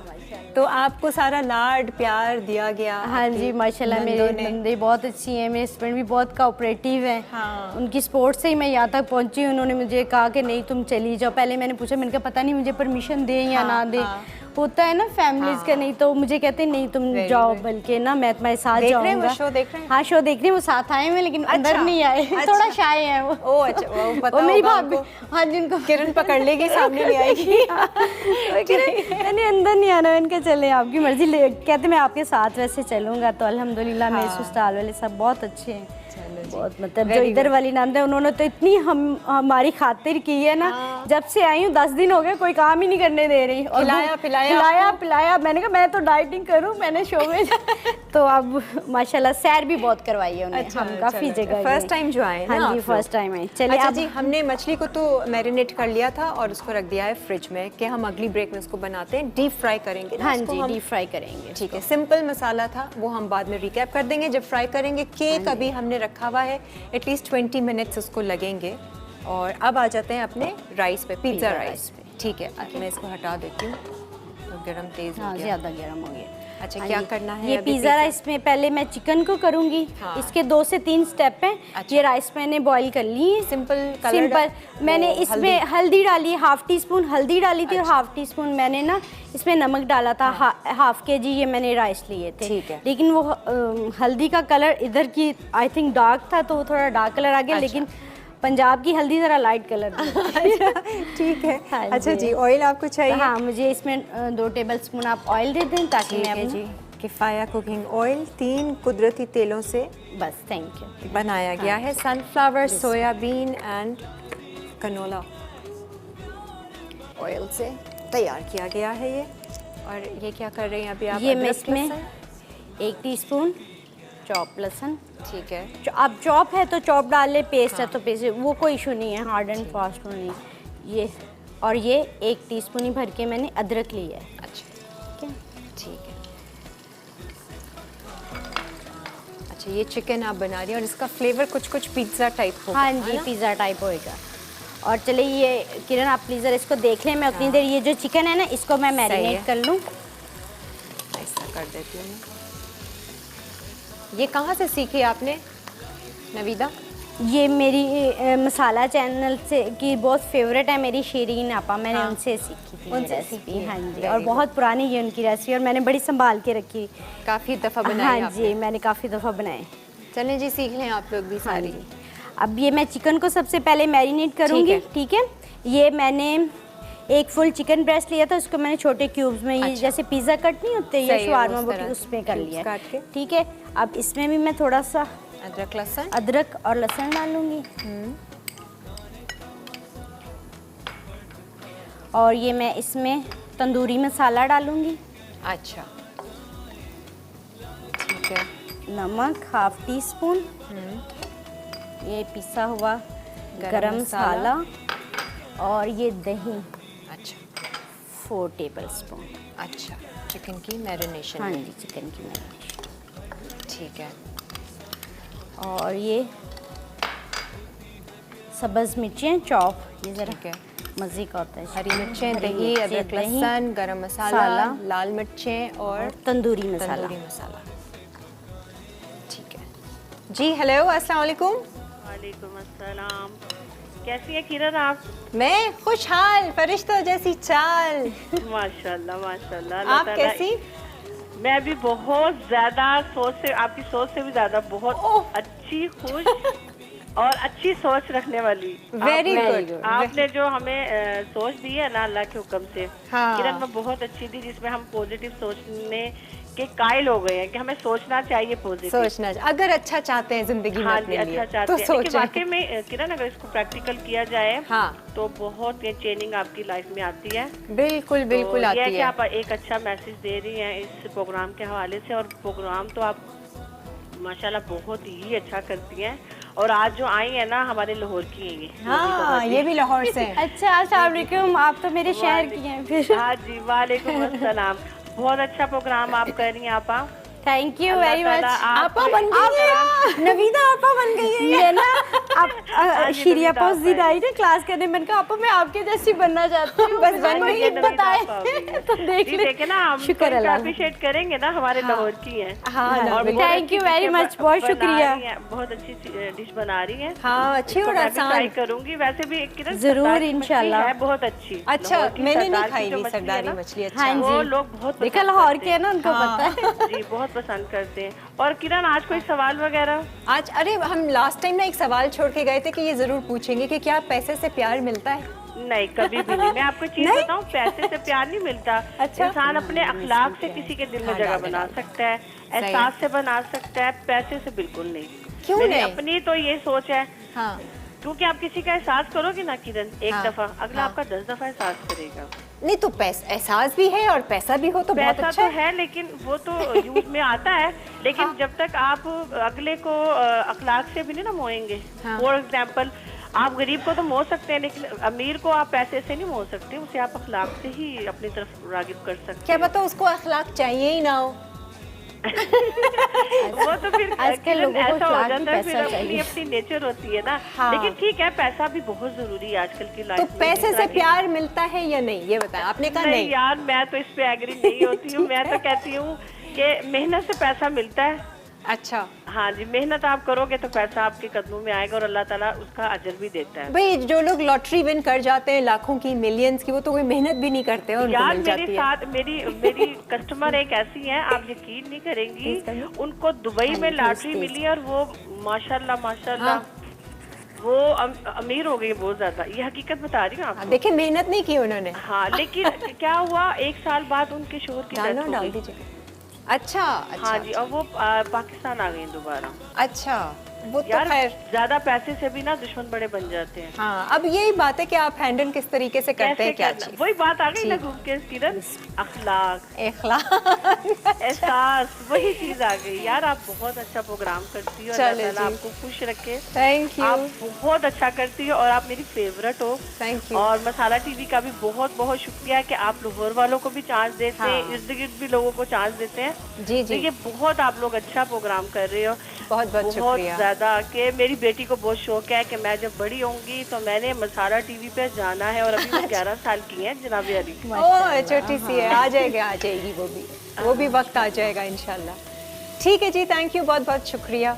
तो आपको सारा लाड प्यार दिया गया। हाँ जी, माशाल्लाह मेरे नंदे बहुत अच्छी हैं, मेरे हस्बैंड भी बहुत कोऑपरेटिव हैं। हाँ। उनकी सपोर्ट से ही मैं यहाँ तक पहुँची। उन्होंने मुझे कहा कि नहीं तुम चली जाओ। पहले मैंने पूछा, मैंने कहा पता नहीं मुझे परमिशन दें या ना दें। होता है ना फैमिलीज का, नहीं तो मुझे कहते नहीं तुम जाओ, बल्कि ना मैं तुम्हारे साथ जाऊंगा। शो देख रहे हैं? हाँ शो देख रही हैं, वो साथ आए हुए लेकिन अंदर नहीं आए। थोड़ा शाय है वो। ओ अच्छा, वो पता मेरी होगा भाभी, उनको। हाँ जिनको किरण पकड़ लेगी, सामने नहीं आएगी। मैंने अंदर नहीं आना, इनके चले आपकी मर्जी। कहते मैं आपके साथ वैसे चलूंगा। तो अल्हम्दुलिल्लाह मेरे ससुराल वाले सब बहुत अच्छे हैं, बहुत मतलब जो इधर वाली नंद है उन्होंने तो इतनी हमारी खातिर की है ना। जब से आई हूँ 10 दिन हो गए, कोई काम ही नहीं करने दे रही। और पिलाया। मैंने कहा मैं तो डाइटिंग करूँ, मैंने शो में तो अब माशाल्लाह सैर भी बहुत करवाई है उन्हें। हम काफी जगह फर्स्ट टाइम जो आए ना। हाँ जी, फर्स्ट टाइम आए। चलिए अच्छा अब जी, हमने मछली को तो मैरिनेट कर लिया था और उसको रख दिया है फ्रिज में कि हम अगली ब्रेक में उसको बनाते हैं, डीप फ्राई करेंगे ना हाँ उसको जी हम। डीप फ्राई करेंगे। ठीक है, सिंपल मसाला था वो हम बाद में रिकैप कर देंगे जब फ्राई करेंगे। केक अभी हमने रखा हुआ है, एटलीस्ट 20 मिनट्स उसको लगेंगे। और अब आ जाते हैं अपने राइस पे, पिज्ज़ा राइस पे। ठीक है, मैं इसको हटा देती हूँ, तो गरम तेज़ हो हाँ गया। ज़्यादा गर्म हो गया। अच्छा, हाँ, क्या ये- करना है ये अभी पिज़्ज़ा राइस में पहले मैं चिकन को करूँगी। हाँ। इसके 2 से 3 स्टेप हैं। अच्छा। ये राइस मैंने बॉईल कर ली है। सिंपल सिंपल मैंने इसमें हल्दी डाली, हाफ टी स्पून हल्दी डाली थी। और हाफ टी स्पून मैंने ना इसमें नमक डाला था। हाफ केजी ये मैंने राइस लिए थे। ठीक है। लेकिन वो हल्दी का कलर इधर की आई थिंक डार्क था, तो वो थोड़ा डार्क कलर आ गया। लेकिन पंजाब की हल्दी ज़रा लाइट कलर ठीक है। हाँ अच्छा जी। जी, ऑयल आपको चाहिए? हाँ, मुझे इसमें 2 टेबल स्पून आप ऑयल दे दें ताकि ठीक मैं है अपना- जी। किफ़ाया कुकिंग ऑयल 3 कुदरती तेलों से बस थैंक यू। बनाया गया है। Sunflower, soybean and canola oil से तैयार किया गया है ये। और ये क्या कर रहे हैं अभी आप? ये मैं अदरक, इसमें लहसुन? 1 टीस्पून चॉप लहसुन। ठीक है। अब चॉप है तो चॉप डाल ले, पेस्ट है तो पेस्ट, वो कोई इशू नहीं है, हार्ड एंड फास्ट नहीं। ये और ये 1 टीस्पून ही भर के मैंने अदरक लिया है। अच्छा ठीक है। ठीक है। अच्छा, ये चिकन आप बना रही हैं और इसका फ्लेवर कुछ पिज्ज़ा टाइप होगा। हाँ है जी, ना? पिज़्ज़ा टाइप होएगा। और चलिए ये किरण आप प्लीज़ जरा इसको देख लें। मैं उतनी देर ये जो चिकन है ना इसको मैं मैरिनेट कर लूँ। ऐसा कर देती हूँ मैं। ये कहाँ से सीखी आपने नवीदा? ये मेरी मसाला चैनल से की बहुत फेवरेट है मेरी शीरीन आपा, मैंने उनसे सीखी थी उनसे रेसिपी। सीखी है। हाँ जी, Very और बहुत पुरानी ये उनकी रेसिपी और मैंने बड़ी संभाल के रखी। काफ़ी दफ़ा बनाई हाँ आपने। जी, मैंने काफ़ी दफ़ा बनाए। चलें जी, सीख लें आप लोग भी हाँ सारी। जी। अब ये मैं चिकन को सबसे पहले मैरिनेट करूँगी। ठीक है। ये मैंने एक फुल चिकन ब्रेस्ट लिया था, उसको मैंने छोटे क्यूब्स में, ये अच्छा। जैसे पिज़्ज़ा कट नहीं होते सही या है, शवारमा उस बोटी, तरह उसमें कर cubes लिया। काट के। ठीक है। अब इसमें भी मैं थोड़ा सा अदरक, लहसुन। अदरक और लहसुन डालूंगी। और ये मैं इसमें तंदूरी मसाला डालूंगी। अच्छा, ठीक है। नमक हाफ टी स्पून। ये पिसा हुआ गरम मसाला। और ये दही अच्छा 4 टेबल स्पून। अच्छा, चिकन की मैरिनेशन हाँ में। जी, चिकन की मैरिनेशन। ठीक है। और ये सब्ज़ मिर्चें चॉप, ये ज़रा ठीक है। मज़े का होता है। हरी मिर्चें, हरी दही, मिर्चें, अदरक, दही, लहसुन, गरम मसाला, लाल मिर्चें और तंदूरी मसाला। तंदूरी मसाला। ठीक है जी। हेलो, अस्सलाम वालेकुम। वालेकुम अस्सलाम। कैसी है किरण आप? मैं खुशहाल, फरिश्तों जैसी चाल। माशाल्लाह माशाल्लाह। अल्लाह आप ताला- कैसी? मैं भी बहुत ज्यादा सोच से, आपकी सोच से भी ज्यादा बहुत अच्छी, खुश और अच्छी सोच रखने वाली। Very आपने- good. आपने जो हमें सोच दी है ना अल्लाह के हुक्म से, हाँ। किरण में बहुत अच्छी थी, जिसमें हम पॉजिटिव सोचने के कायल हो गए हैं कि हमें सोचना चाहिए पॉजिटिव। सोचना, अगर अच्छा चाहते हैं जिंदगी में हाँ जी, अपने लिए, अच्छा चाहते तो हैं। लेकिन सोचें। वाकई में किरण अगर इसको प्रैक्टिकल किया जाए हाँ। तो बहुत ये चेंजिंग आपकी लाइफ में आती है। बिल्कुल बिल्कुल तो ये है आती कि है। आप एक अच्छा मैसेज दे रही हैं इस प्रोग्राम के हवाले से, और प्रोग्राम तो आप माशाल्लाह बहुत ही अच्छा करती हैं। और आज जो आई है ना हमारे लाहौर की है ये। हाँ, ये भी लाहौर से हैं। अच्छा, अस्सलाम वालेकुम। आप तो मेरे शहर की हैं फिर। हाँ जी, वालेकुम अस्सलाम। बहुत अच्छा प्रोग्राम आप कर रही हैं आपा। Thank you Allah very much. ताला आपा बन गई है नवीदा, आपा बन गई है ये ना आप जी, शीरिया नवीदा पोस्ट दिन आपा है। आई ना क्लास करने, मैंने कहा आपा मैं आपके जैसी बनना चाहती हूँ, बस बन गई। ये नवीदा बताए आपा हो गई है। तो देख जी, ले। देखे ना, हम शुक्र अल्लाह। अप्रिशिएट करेंगे ना, हमारे लाहौर की हैं। हाँ, और बिल्कुल। बहुत Thank अच्छी you very डिशें much, बहुत बना शुक्रिया। रही हैं, बहुत अच्छी डिश बना रही हैं। हाँ, अच्छी और इसको मैं भी आसान। ट्राई करूंगी। वैसे भी किरण, जरूर, सरदार की मछली इंशाल्लाह। है बहुत अच्छी। अच्छा, लाहौर की मैंने सरदार नहीं की खाई जो हुई मछली है सरदारी ना, मछली। अच्छा हाँ वो जी। लोग बहुत देखा पसंद लाहौर करते के है ना, उनको हाँ, पता है। जी बहुत पसंद करते हैं। और किरण, आज कोई सवाल वगैरह? आज अरे हम लास्ट टाइम ना एक सवाल छोड़ के गए थे कि ये जरूर पूछेंगे कि क्या पैसे से प्यार मिलता है? नहीं, कभी भी नहीं। मैं आपको चीज नहीं? बताऊं, पैसे से प्यार नहीं मिलता। अच्छा। इंसान अपने अखलाक से किसी के दिल में जगह बना सकता है, एहसास से बना सकता है, पैसे से बिल्कुल नहीं। क्यों मेरी नहीं? अपनी तो ये सोच है, हाँ क्योंकि आप किसी का एहसास करोगे ना किरण एक हाँ, दफा, अगला हाँ। आपका 10 दफा एहसास करेगा। नहीं तो पैसा एहसास भी है और पैसा भी हो तो बहुत पैसा अच्छा तो है, लेकिन वो तो यूज में आता है, लेकिन हाँ। जब तक आप अगले को अखलाक से भी नहीं ना मोएंगे। हाँ। फॉर एग्जाम्पल, आप गरीब को तो मोह सकते हैं, लेकिन अमीर को आप पैसे से नहीं मोह सकते, उसे आप अखलाक से ही अपनी तरफ रागिब कर सकते क्या हैं। पता उसको अखलाक चाहिए ही ना हो। वो तो फिर आजकल किरण लोगों को ऐसा हो अखलाक जाता ही है, फिर पैसा अपनी चाहिए। अपनी नेचर होती है ना। हाँ। लेकिन ठीक है, पैसा भी बहुत जरूरी है आजकल की लाइफ तो में। पैसे से जैसा कि- प्यार मिलता है या नहीं, ये बताएं। आपने कहा नहीं नहीं। यार, मैं तो इस पे एग्री नहीं होती हूँ। मैं तो कहती हूँ कि मेहनत से पैसा मिलता है। अच्छा हाँ जी, मेहनत आप करोगे तो पैसा आपके कदमों में आएगा और अल्लाह ताला उसका अजर भी देता है। भाई, जो लोग लॉटरी विन कर जाते हैं लाखों की, मिलियंस की, वो तो कोई मेहनत भी नहीं करते हैं और उनको यार मिल मेरे जाती है। साथ मेरी कस्टमर एक ऐसी है, आप यकीन नहीं करेंगी, उनको दुबई में लॉटरी मिली और वो माशाल्लाह वो अमीर हो गई बहुत ज्यादा। ये हकीकत बता रही हूँ हाँ, आपको। देखिए मेहनत नहीं की उन्होंने। हाँ, लेकिन क्या हुआ, 1 साल बाद उनके शोहर की डालो डेथ हो डाल गई। दीजिए। अच्छा अच्छा हाँ जी, और वो पाकिस्तान आ गई दोबारा। अच्छा, वो तो यार खैर ज्यादा पैसे से भी ना दुश्मन बड़े बन जाते हैं। हाँ। अब यही बात है कि आप हैंडल किस तरीके से करते हैं, क्या करना? चीज। वही बात आ गई ना घूम के किरण, अखलाक, इखलाक। एहसास, वही चीज आ गई। यार आप बहुत अच्छा प्रोग्राम करती हो, चले अल्लाह ताला जी। आपको खुश रखे। थैंक आप यू बहुत अच्छा करती हो और आप मेरी फेवरेट हो। Thank you. और मसाला टीवी का भी बहुत बहुत शुक्रिया कि आप लाहौर वालों को भी चांस देते हैं, हाँ। इर्द गिर्द भी लोगों को चांस देते हैं। जी तो जी, ये बहुत आप लोग अच्छा प्रोग्राम कर रहे हो। बहुत बहुत शुक्रिया। ज्यादा कि मेरी बेटी को बहुत शौक है कि मैं जब बड़ी होंगी तो मैंने मसाला टीवी पे जाना है। और अभी वो 11 साल की है जनाब अली। ओह, छोटी सी है, आ जाएगी वो भी वक्त आ जाएगा इंशाल्लाह। ठीक है जी, थैंक यू, बहुत बहुत शुक्रिया।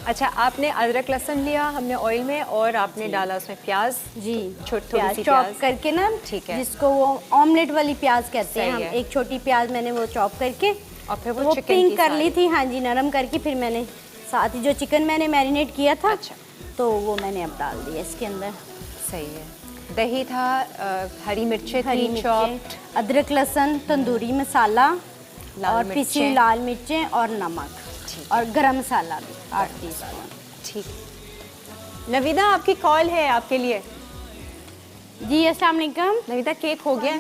अच्छा, आपने अदरक लहसुन लिया हमने ऑयल में, और आपने डाला उसमें प्याज। जी, थोड़ी प्याज सी चॉप प्याज। करके ना, ठीक है। जिसको वो ऑमलेट वाली प्याज कहते हैं सही हम। है। एक छोटी प्याज मैंने वो चॉप करके और फिर वो चिकन पिंक की कर ली सारी। थी। हाँ जी, नरम करके फिर मैंने साथ ही जो चिकन मैंने मैरिनेट किया था, अच्छा। तो वो मैंने अब डाल दिया इसके अंदर। सही है। दही था, हरी मिर्चें हरी थी चॉप्ड, मिर्चें, अदरक लहसुन, तंदूरी मसाला लाल और पिसी मिर्चें। लाल मिर्चें और नमक, ठीक और गरम मसाला भी 8 टीस्पून। ठीक। नवीदा, आपकी कॉल है आपके लिए। जी अस्सलाम वालेकुम। नवीदा, केक हो गया?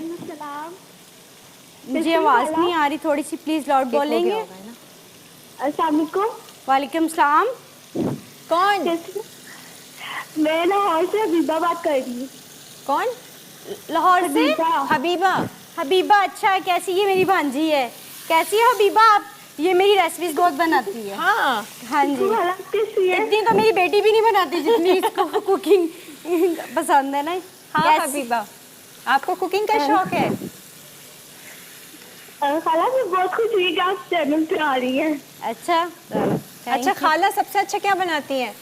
मुझे आवाज़ नहीं आ रही, थोड़ी सी प्लीज़ लाउड केक हो गया बोलेंगे। होगा, है ना? अस्सलाम वालेकुम। वालेकुम सलाम। कौन मैं लाहौर से हबीबा बात कर रही हूँ। कौन? लाहौर से हबीबा। हबीबा, अच्छा कैसी? ये मेरी भांजी है। कैसी हो हबीबा आप? ये मेरी रेसिपीज बहुत बनाती है। हाँ, हाँ जी, हालात कैसी है? इतनी तो मेरी बेटी भी नहीं बनाती जितनी इसको कुकिंग पसंद है ना। हाँ Yes. हबीबा, आपको कुकिंग का शौक है? खाला मैं बहुत खुश हुई कि आप चैनल पे आ रही हैं। अच्छा अच्छा, खाला सबसे अच्छा क्या बनाती हैं?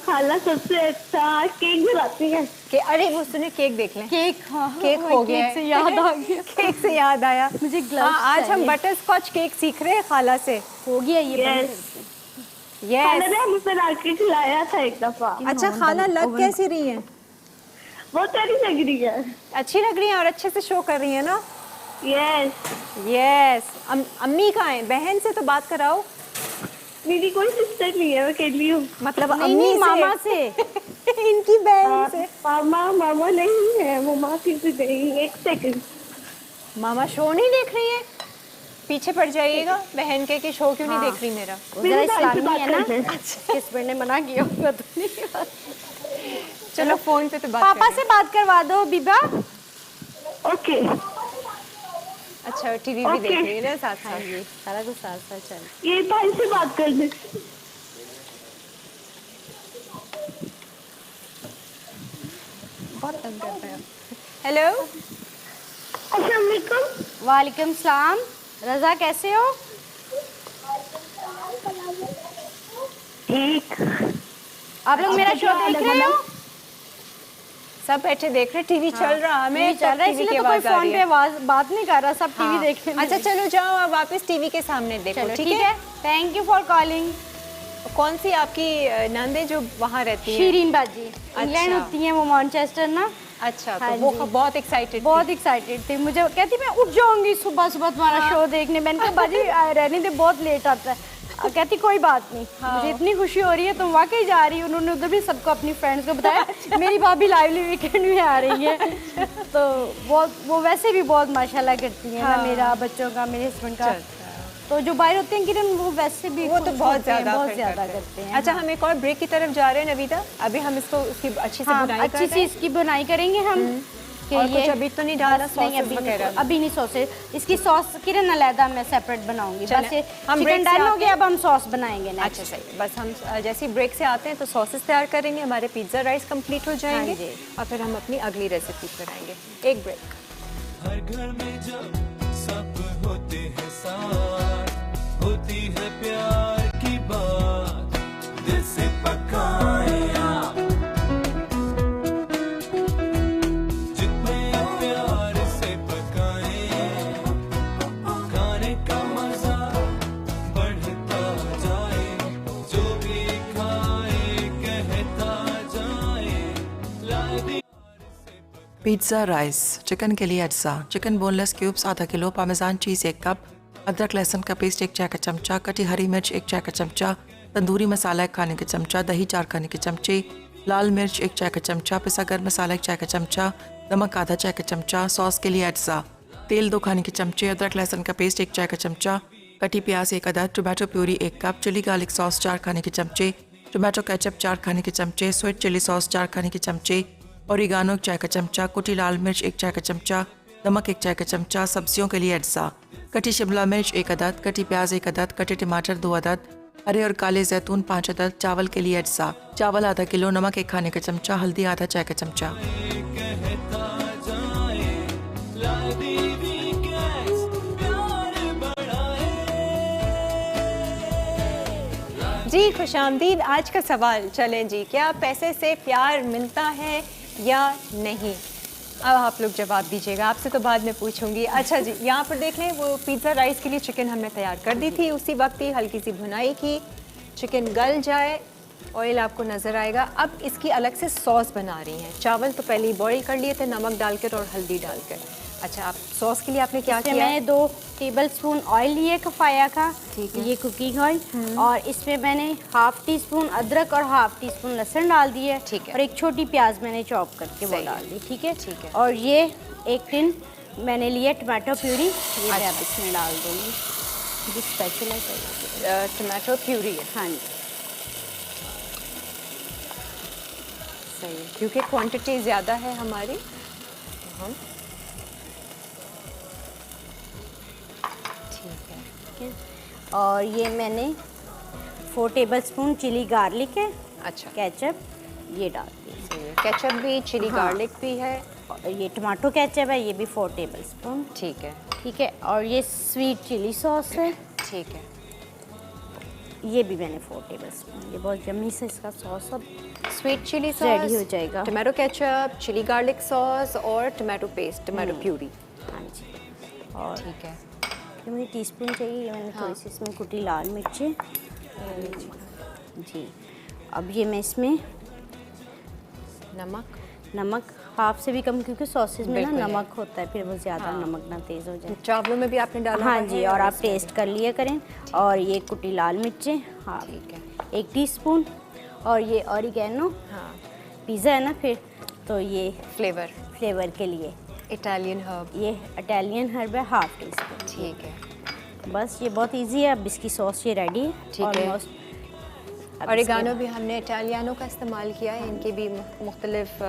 खाला सबसे अच्छा केक बनाती हैं। कि अरे वो सुने, केक देख लें। केक, हाँ, केक हो गया केक है। से याद आ गया। केक से याद आया मुझे gloves हाँ, आज हम चाहिए। बटर स्कॉच केक सीख रहे हैं खाला से। हो गया ये बंद Yes. करके। खाला यस। ने हमें बना के खिलाया था एक दफा। अच्छा, खाला लग कैसी रही हैं? बहुत प्यारी लग रही है। अच्छी लग रही हैं और अच्छे से शो कर रही हैं ना? Yes, yes. अम्मी कहाँ हैं? बहन से तो बात कराओ। मेरी कोई सिस्टर नहीं है, मैं अकेली हूँ। मतलब नहीं, अम्मी नहीं, से? मामा से। इनकी बहन से। मामा नहीं है, मामा किसी गई। एक सेकंड। मामा शो नहीं देख रही है? पीछे पड़ जाइएगा बहन के कि शो क्यों नहीं देख रही मेरा। वो जरा मेरे भाई से इस्लामी है ना। बात करते हैं। अच्छा, हस्बैंड ने मना किया होगा तो नहीं। चलो फोन पे तो बात पापा करें। से बात करवा दो बीबा। ओके। अच्छा टीवी भी देख रही है ना साथ साथ। ये सारा कुछ साथ साथ चल। ये भाई से बात कर ले। बहुत तंग करता है। हेलो अस्सलाम वालेकुम। वालेकुम सलाम। रजा कैसे हो? ठीक। आप लोग मेरा शो देख रहे हो? सब बैठे देख रहे, टीवी चल रहा, हमें चल रहा है, टीवी की इसलिए तो कोई आवाज आ फोन रही पे है। बात नहीं कर रहा, सब टीवी हाँ। देख रहे हैं। अच्छा चलो जाओ आप वापस टीवी के सामने देखो, चलो ठीक है। Thank you for calling. कौन सी आपकी नंदे जो वहाँ रहती है? शीरीन बाजी इंग्लैंड होती हैं वो, मैनचेस्टर ना। अच्छा हाँ तो वो जी। बहुत एक्साइटेड बहुत एक्साइटेड थी, मुझे कहती मैं उठ जाऊंगी सुबह सुबह तुम्हारा शो देखने। मैंने कहा बाजी रहने दे, बहुत लेट आता है। कहती कोई बात नहीं, मुझे इतनी खुशी हो रही है तुम वाकई जा रही हो। उन्होंने उधर भी सबको अपनी फ्रेंड्स को बताया मेरी भाभी लाइवली वीकेंड में आ रही है। तो वो वैसे भी बहुत माशाल्लाह करती हैं ना, मेरा बच्चों का, मेरे हस्बैंड का। तो जो बाहर होते हैं किरण वो वैसे भी वो तो बहुत ज्यादा करते हैं। अच्छा हम एक और ब्रेक की तरफ जा रहे हैं नवीदा, अभी हम इसको उसकी अच्छी से बुनाई अच्छी सी इसकी बुनाई करेंगे हम। और कुछ अभी तो नहीं डाला सॉसेस वगैरह? अभी नहीं सॉसेस, इसकी सॉस किरण अलग मैं सेपरेट बनाऊंगी। चलें, बस ये हम चिकन break से डन हो आते गया, अब हम सॉस बनाएंगे next। अच्छा सही, बस हम जैसे ब्रेक से आते हैं तो सॉसेस तैयार करेंगे, हमारे पिज्ज़ा राइस कंप्लीट हो जाएंगे हाँ जी। और फिर हम अपनी अगली रेसिपी पर आएंगे। एक ब्रेक। हर घर में जब सब होते हैं साथ, होती है प्यार की बात, दिल से पकाए आप, जितने प्यार से पकाए, खाने का मजा बढ़ता जाए, जो भी खाए कहता जाए, लाए दी पिज्ज़ा राइस। चिकन के लिए अज्जा: चिकन बोनलेस क्यूब्स आधा किलो, पामेजान चीज़ 1 कप, अदरक लहसुन का पेस्ट 1 चाय का चमचा, कटी हरी मिर्च 1 चाय का चमचा, तंदूरी मसाला 1 खाने का चमचा, दही 4 खाने के चमचे, लाल मिर्च 1 चाय का चमचा, पिसा गर्म मसाला 1 चाय का चमचा, नमक आधा चाय का चमचा, सॉस के लिए अज्जा: तेल 2 खाने के चमचे, अदरक लहसुन का पेस्ट 1 चाय का चमचा, कटी प्याज 1 अदद, tomato puree 1 cup, chilli garlic sauce 4 खाने के चमचे, टोमेटो केचप 4 खाने के चमचे, स्वीट चिली सॉस 4 खाने के चमचे, ओरिगानो 1 चाय का चमचा, कुटी लाल मिर्च 1 चाय का चमचा, नमक 1 चाय का चमचा। सब्जियों के लिए अज्जा: कटी शिमला मिर्च 1 अदद, कटी प्याज 1 अदद, कटे टमाटर 2 अदद, हरे और काले जैतून 5 अदद। चावल के लिए अज्जा: चावल आधा किलो, नमक 1 खाने का चमचा, हल्दी आधा चाय का चमचा। कहता जाए, लाए दी वीकेंड्स प्यार बढ़ाए। जी खुशामदीद। आज का सवाल, चलें जी, क्या पैसे से प्यार मिलता है या नहीं? अब आप लोग जवाब दीजिएगा, आपसे तो बाद में पूछूंगी। अच्छा जी, यहाँ पर देख लें, वो पिज़्ज़ा राइस के लिए चिकन हमने तैयार कर दी थी, उसी वक्त ही हल्की सी भुनाई की, चिकन गल जाए, ऑयल आपको नज़र आएगा। अब इसकी अलग से सॉस बना रही हैं। चावल तो पहले ही बॉईल कर लिए थे नमक डालकर और हल्दी डालकर। अच्छा, आप सॉस के लिए आपने क्या इसमें किया? मैंने 2 टेबलस्पून ऑयल लिए कफाया का, ये कुकिंग ऑयल, और इसमें मैंने हाफ टी स्पून अदरक और हाफ टी स्पून लहसुन डाल दिए। ठीक है। और एक छोटी प्याज मैंने चॉप करके वो सही है। डाल दी। ठीक है, ठीक है। और ये 1 टिन मैंने लिया टमाटो प्यूरी, ये मैं अब इसमें डाल दूँगी। जो स्पेशल है टमाटो प्यूरी है। हाँ जी, सही है, क्योंकि क्वांटिटी ज़्यादा है हमारी। हम ठीक है। ठीक है। और ये मैंने 4 टेबलस्पून चिली गार्लिक है, अच्छा, केचप, ये डाल दी। केचप भी, चिली हाँ। गार्लिक भी है। और ये टमाटो केचप है, ये भी 4 टेबलस्पून। ठीक है, ठीक है। और ये स्वीट चिली सॉस है, ठीक है। ये भी मैंने 4 टेबलस्पून। ये बहुत यम्मी से इसका सॉस अब स्वीट चिली सॉस रेडी हो जाएगा। Tomato ketchup, chilli garlic sauce और टमाटो पेस्ट, टमाटो प्यूरी। हाँ जी। और ठीक है। ये मुझे टीस्पून चाहिए, ये मैंने थोड़ी सी इसमें कुटी लाल मिर्चें जी। अब ये मैं इसमें नमक हाफ से भी कम, क्योंकि सॉसेज में ना बिल्कुल है। नमक होता है, फिर वो ज़्यादा नमक ना तेज़ हो जाए। चावलों में भी आपने डाला हाँ हुआ जी, है और आप इसमें टेस्ट कर लिया करें। और ये कुटी लाल मिर्चें, हाँ ठीक है। 1 टीस्पून। और ये ऑरिगेनो, हाँ, पिज़्ज़ा है ना, फिर तो ये फ्लेवर के लिए इटालियन हर्ब। ये इटालियन हर्ब है, हाफ टीस्पून। ठीक है। बस ये बहुत इजी है। अब इसकी सॉस ये रेडी है ठीक है। ऑलमोस्ट। ओरिगानो भी हमने इटालियानो का इस्तेमाल किया है, इनके भी मुख्तलिफ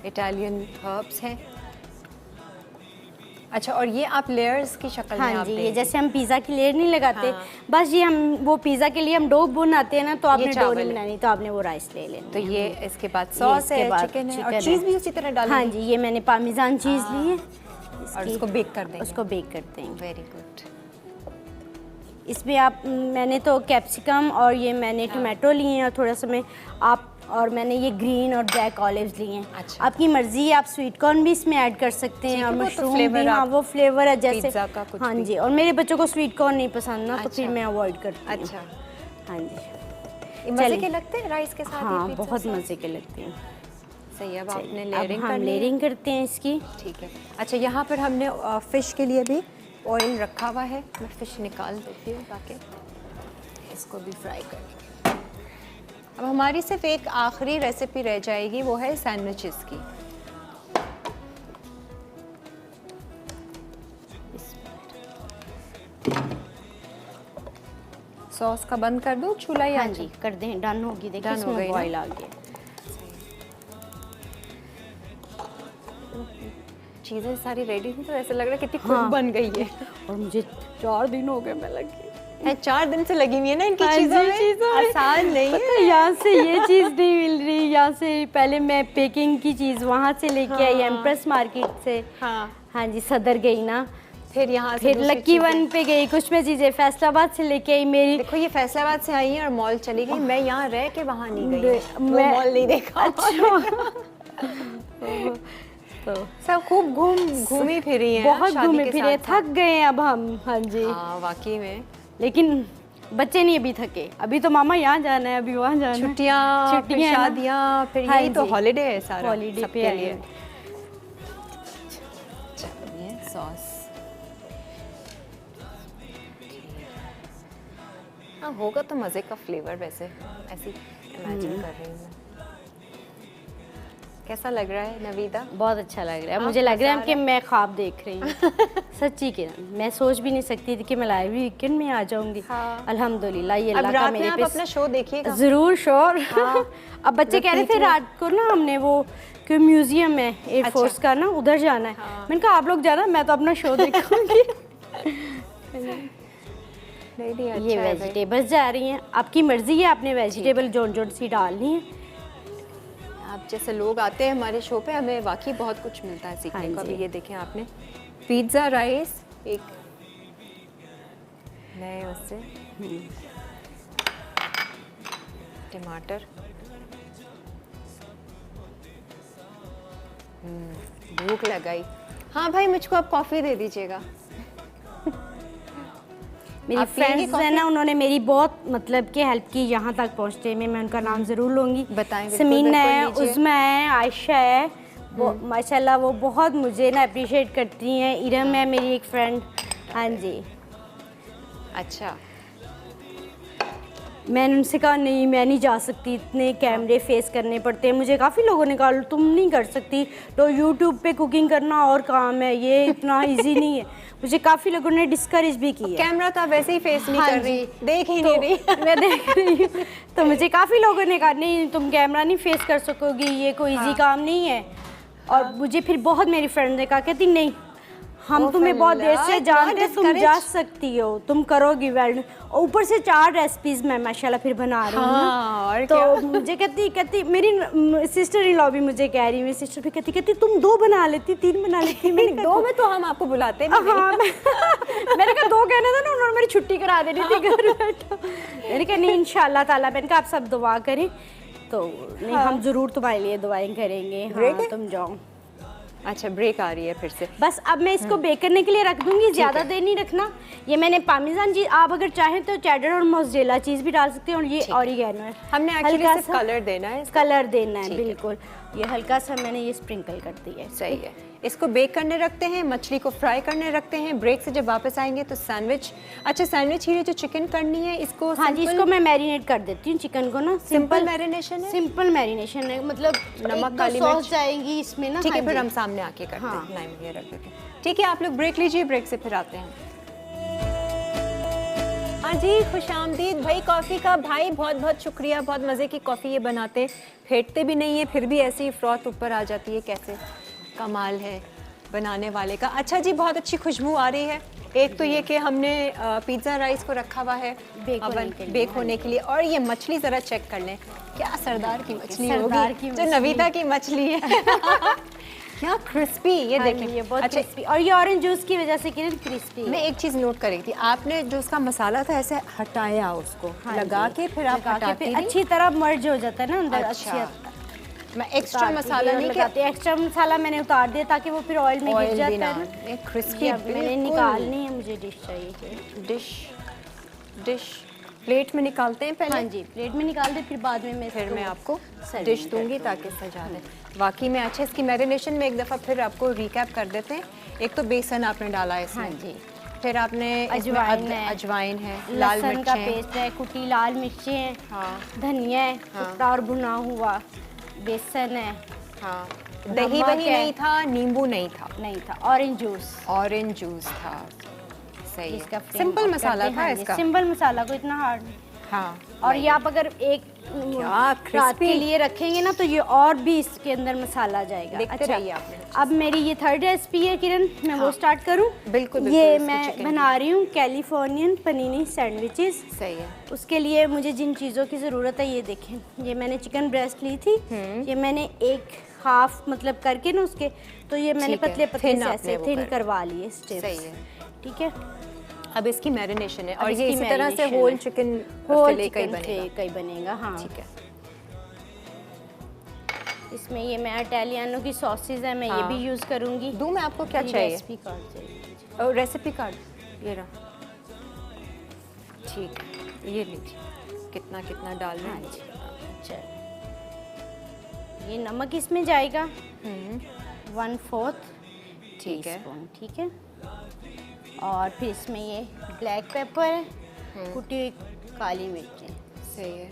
इटालियन हर्ब्स हैं। अच्छा, और ये आप लेयर्स की शक्ल में हाँ आप जी, ये देंगे। जैसे हम पिज़्ज़ा की लेयर नहीं लगाते, हाँ। बस ये हम वो पिज़्ज़ा के लिए हम डो बनाते हैं ना, तो आपने डो चावल नहीं है। बनानी, तो आपने वो राइस ले लेना। तो ये इसके बाद ये सॉस इसके है, बाद चिकन है, चिकन और चीज़ भी उसी तरह डालेंगे। हाँ जी, ये मैंने पार्मेजान चीज़ ली है, और उसको बेक कर देंगे। उसको बेक कर देंगे। Very good. इसमें आप मैंने तो कैप्सिकम और ये मैंने टोमेटो लिए हैं, और थोड़ा सा मैं आप और मैंने ये ग्रीन और ब्लैक ऑलिव्स लिए हैं। अच्छा। आपकी मर्जी है, आप स्वीट कॉर्न भी इसमें ऐड कर सकते हैं, ठीक और है, वो तो मशरूम फ्लेवर भी। हाँ, आप वो फ्लेवर है जैसे पिज़्ज़ा का कुछ हाँ भी। जी, और मेरे बच्चों को स्वीट कॉर्न नहीं पसंद ना, तो फिर अच्छा। मैं अवॉइड करती हूँ। अच्छा, हाँ जी, ये मज़े चलिए। के लगते हैं राइस के साथ? ये हाँ, पिज़्ज़ा बहुत सॉस? मज़े के लगते हैं। सही है, अब आपने अब लेयरिंग हम करनी है। लेयरिंग करते हैं इसकी। ठीक है। अच्छा, यहाँ पर हमने फ़िश के लिए भी ऑयल रखा हुआ है। मैं फ़िश निकाल देती हूँ ताकि इसको भी फ्राई कर लें। अब हमारी सिर्फ एक आखिरी रेसिपी रह जाएगी, वो है सैंडविचेस की। सॉस का बंद कर दूँ चूल्हा या हाँ जी, कर दें, डन होगी। देखिए Done हो इसमें गई ना? बॉयल आ गया। चीज़ें सारी रेडी थी, तो ऐसा लग रहा है कितनी हाँ। खूब बन गई है। और मुझे 4 दिन हो गए मैं लगी। 4 दिन से लगी हुई है ना इनकी हाँ चीज़ों जी, में। चीज़ों में। आसान नहीं पता है। है, यहाँ से ये चीज़ नहीं मिल रही, यहाँ से पहले मैं पेकिंग की चीज़ वहाँ से लेके आई एम्प्रेस मार्केट से। हाँ, हाँ जी, सदर गई ना, फिर यहाँ से फिर दूसरी लक्की चीज़ें। वन पे गई, कुछ में चीज़ें फैसलाबाद से लेके आई मेरी। देखो ये फैसलाबाद से आई है और मॉल चली गई। मैं यहाँ रह के वहाँ नहीं गई, मैं- मैं मॉल नहीं देखा। अच्छा। तो सब खूब घूमी फिरी हैं बहुत शादी घूमे के फिरे, साथ-साथ। थक गए हैं अब हम। हाँ जी, हाँ, वाकई में लेकिन बच्चे नहीं अभी थके, अभी तो मामा यहाँ जाना है, अभी वहाँ जाना है। छुट्टियाँ, फिर है ना। शादियाँ, फिर हाँ यही तो जी। हॉलीडे है सारा हॉलीडे सबके पे आए लिए। हैं। चलो, ये सॉस हाँ होगा तो मज़े का फ्लेवर, वैसे ऐसी इमेजिन कर रही हूँ मैं। कैसा लग रहा है नवीदा? बहुत अच्छा लग रहा है, हाँ, मुझे लग रहा है मज़ा कि मैं ख्वाब देख रही हूँ। सच्ची के मैं सोच भी नहीं सकती थी कि मैं लाइव वीकेंड में आ जाऊंगी। हाँ। अल्हम्दुलिल्लाह, ये अब अल्लाह का रात में मेरे आप पे अपना शो देखिएगा। जरूर श्योर। हाँ। अब बच्चे कह रहे थे रात को ना, हमने वो कि म्यूजियम है एयरफोर्स का ना, उधर जाना है। मैंने कहा आप लोग जाना, मैं तो अपना शो देखूंगी। नहीं, अच्छा ये है भाई। वेजिटेबल्स जा रही हैं, आपकी मर्जी है, आपने वेजिटेबल जोन जोन सी डालनी है। आप जैसे लोग आते हैं हमारे शो पे, हमें वाकई बहुत कुछ मिलता है सीखने हाँ को। जी। अभी ये देखें आपने पिज़्ज़ा राइस एक नए उससे टमाटर, भूख लगाई। हाँ भाई, मुझको आप कॉफ़ी दे दीजिएगा। मेरी आप पिएंगे फ्रेंड्स हैं ना, उन्होंने मेरी बहुत मतलब कि हेल्प की यहाँ तक पहुँचने में। मैं उनका नाम ज़रूर लूँगी। बताएं, बिल्कुल, समीना बिल्कुल है, लीजिए। उज़मा है, आयशा है, वो माशाल्लाह वो बहुत मुझे ना अप्रिशिएट करती हैं। इरम है मेरी एक फ्रेंड। हाँ जी, अच्छा, मैंने उनसे कहा नहीं, मैं नहीं जा सकती, इतने कैमरे फेस करने पड़ते हैं। मुझे काफ़ी लोगों ने कहा तुम नहीं कर सकती, तो यूट्यूब पे कुकिंग करना और काम है, ये इतना इजी नहीं है। मुझे काफ़ी लोगों ने डिस्करेज भी किया। कैमरा तो आप वैसे ही फेस नहीं हाँ कर रही, जी। देख ही तो नहीं रही। मैं देख रही हूँ, तो मुझे काफ़ी लोगों ने कहा नहीं तुम कैमरा नहीं फेस कर सकोगी, ये कोई इजी काम नहीं है। और मुझे फिर बहुत मेरी फ्रेंड ने कहा, कहती नहीं हम तुम्हें बहुत देर से जानते हैं, तुम जा सकती हो, तुम करोगी वेल। ऊपर से 4 रेसिपीज मैं माशाल्लाह फिर बना रही हूँ हाँ, और तो क्या? मुझे कहती मेरी सिस्टर इन लॉ भी मुझे कह रही, मेरी सिस्टर भी कहती तुम 2 बना लेती, 3 बना लेती। मैंने कहा, 2 में तो हम आपको बुलाते भी नहीं। हाँ, मैंने कहा 2 कहना था ना, उन्होंने मेरी छुट्टी करा देनी थी घर बैठो। मैंने कहा नहीं इंशाल्लाह ताला, मैंने कहा आप सब दुआ करें, तो नहीं हम ज़रूर तुम्हारे लिए दुआएं करेंगे। ब्रेक हाँ, है? तुम जाओ। अच्छा, ब्रेक आ रही है फिर से। बस अब मैं इसको बेक करने के लिए रख दूंगी, ज़्यादा देर नहीं रखना। ये मैंने पार्मेजान चीज़, आप अगर चाहें तो चेडर और मोज़रेला चीज़ भी डाल सकते हैं, और ये ऑरिगेनो है। हमने एक्चुअली हल्का सिर्फ सा कलर देना है इसका। कलर देना है, ठीक है। बिल्कुल। ये हल्का सा मैंने ये स्प्रिंकल कर दिया है। सही है। इसको बेक करने रखते हैं, मछली को फ्राई करने रखते हैं। ब्रेक से जब वापस आएंगे तो सैंडविच। अच्छा, सैंडविच ही जो चिकन करनी है इसको हाँ जी, इसको मैं मैरिनेट कर देती हूँ चिकन को ना। सिंपल मैरिनेशन है। सिंपल मैरिनेशन है, मतलब नमक, काली सॉस मिर्च जाएंगी इसमें ना। ठीक है, हाँ फिर जी। हम सामने आके करते हाँ। हैं। नाइम ये रख देते हैं। ठीक है, आप लोग ब्रेक लीजिए, ब्रेक से फिर आते हैं। हाँ जी, खुशामदीद भाई। कॉफ़ी का भाई बहुत बहुत शुक्रिया, बहुत मज़े की कॉफ़ी ये बनाते, फेंटते भी नहीं है, फिर भी ऐसे ही फ्रॉथ ऊपर आ जाती है, कैसे कमाल है। बनाने वाले का। अच्छा जी, बहुत अच्छी खुशबू आ रही है। एक तो ये कि हमने पिज़्ज़ा राइस को रखा हुआ है बेक होने के लिए, और ये मछली ज़रा चेक कर लें, क्या सरदार की मछली होगी, जो नवीता की मछली है। क्या क्रिस्पी, ये देखें, ये बहुत अच्छा, क्रिस्पी, और ये ऑरेंज जूस की वजह से किरण क्रिस्पी है। मैं एक चीज़ नोट कर रही थी, आपने जो उसका मसाला था ऐसे हटाया उसको, लगा के फिर आप हटाती फिर रही? अच्छी तरह मर्ज हो जाता है ना अंदर। अच्छा। अच्छी मैं एक्स्ट्रा मसाला नहीं लगाती, एक्स्ट्रा मसाला मैंने उतार दिया ताकि वो फिर ऑयल में गिर ऑयल जाता भी ना, है ना। ये क्रिस्पी। अब मैंने निकालनी है, मुझे डिश चाहिए। डिश प्लेट में निकालते हैं पहले। हाँ जी, प्लेट में निकाल दे, फिर बाद में फिर मैं आपको सर्विंग डिश दूंगी कर ताकि सजा दें। वाकई में अच्छा, इसकी मैरिनेशन में एक दफ़ा फिर आपको रिकैप कर देते हैं। एक तो बेसन आपने डाला है इसमें, हाँ जी, फिर आपने अजवाइन है, लाल लहसुन का मिर्चें, पेस्ट है, कुटी लाल मिर्चें हैं, हाँ धनिया है टुकड़ा और भुना हुआ, बेसन है, हाँ, नमक दही वही है। नहीं था, नींबू नहीं था, ऑरेंज जूस था। सही जिसका है, सिंपल मसाला था इसका। सिंपल मसाला, को इतना हार्ड। हाँ, और ये आप अगर एक रात crispy। के लिए रखेंगे ना तो ये और भी इसके अंदर मसाला जाएगा। देखते रहिए आप। अब मेरी ये थर्ड रेसिपी है किरण, मैं वो स्टार्ट करूं? बिल्कुल, ये इसकी मैं chicken बना रही हूँ कैलिफोर्नियन पनीनी सैंडविचेस। सही है। उसके लिए मुझे जिन चीज़ों की ज़रूरत है ये देखें, ये मैंने चिकन ब्रेस्ट ली थी, ये मैंने एक हाफ मतलब करके ना उसके, तो ये मैंने ठीक है, पतले पतले thin से आपने ऐसे वो थिन कर- करवा लिए स्टेप्स। सही है। ठीक है, अब इसकी मैरिनेशन है, अब और ये इसकी इसी तरह से marination होल है। चिकन होल फिले का ही चिकन बनेगा। का ही बनेगा। हाँ, ठीक है। इसमें ये मैं इटालियानो की सॉसेज है, मैं ये हाँ। भी यूज़ करूँगी। दूं मैं आपको क्या चाहिए? रेसिपी कार्ड चाहिए। और रेसिपी कार्ड ये रहा। ठीक है, ये लीजिए, कितना कितना डाल रहे हाँ हैं। जी, चल ये नमक इसमें जाएगा 1/4 ठीक है। टीस्पून, ठीक है। और फिर इसमें ये ब्लैक पेपर है, कुटी हुई काली मिर्चें। सही है।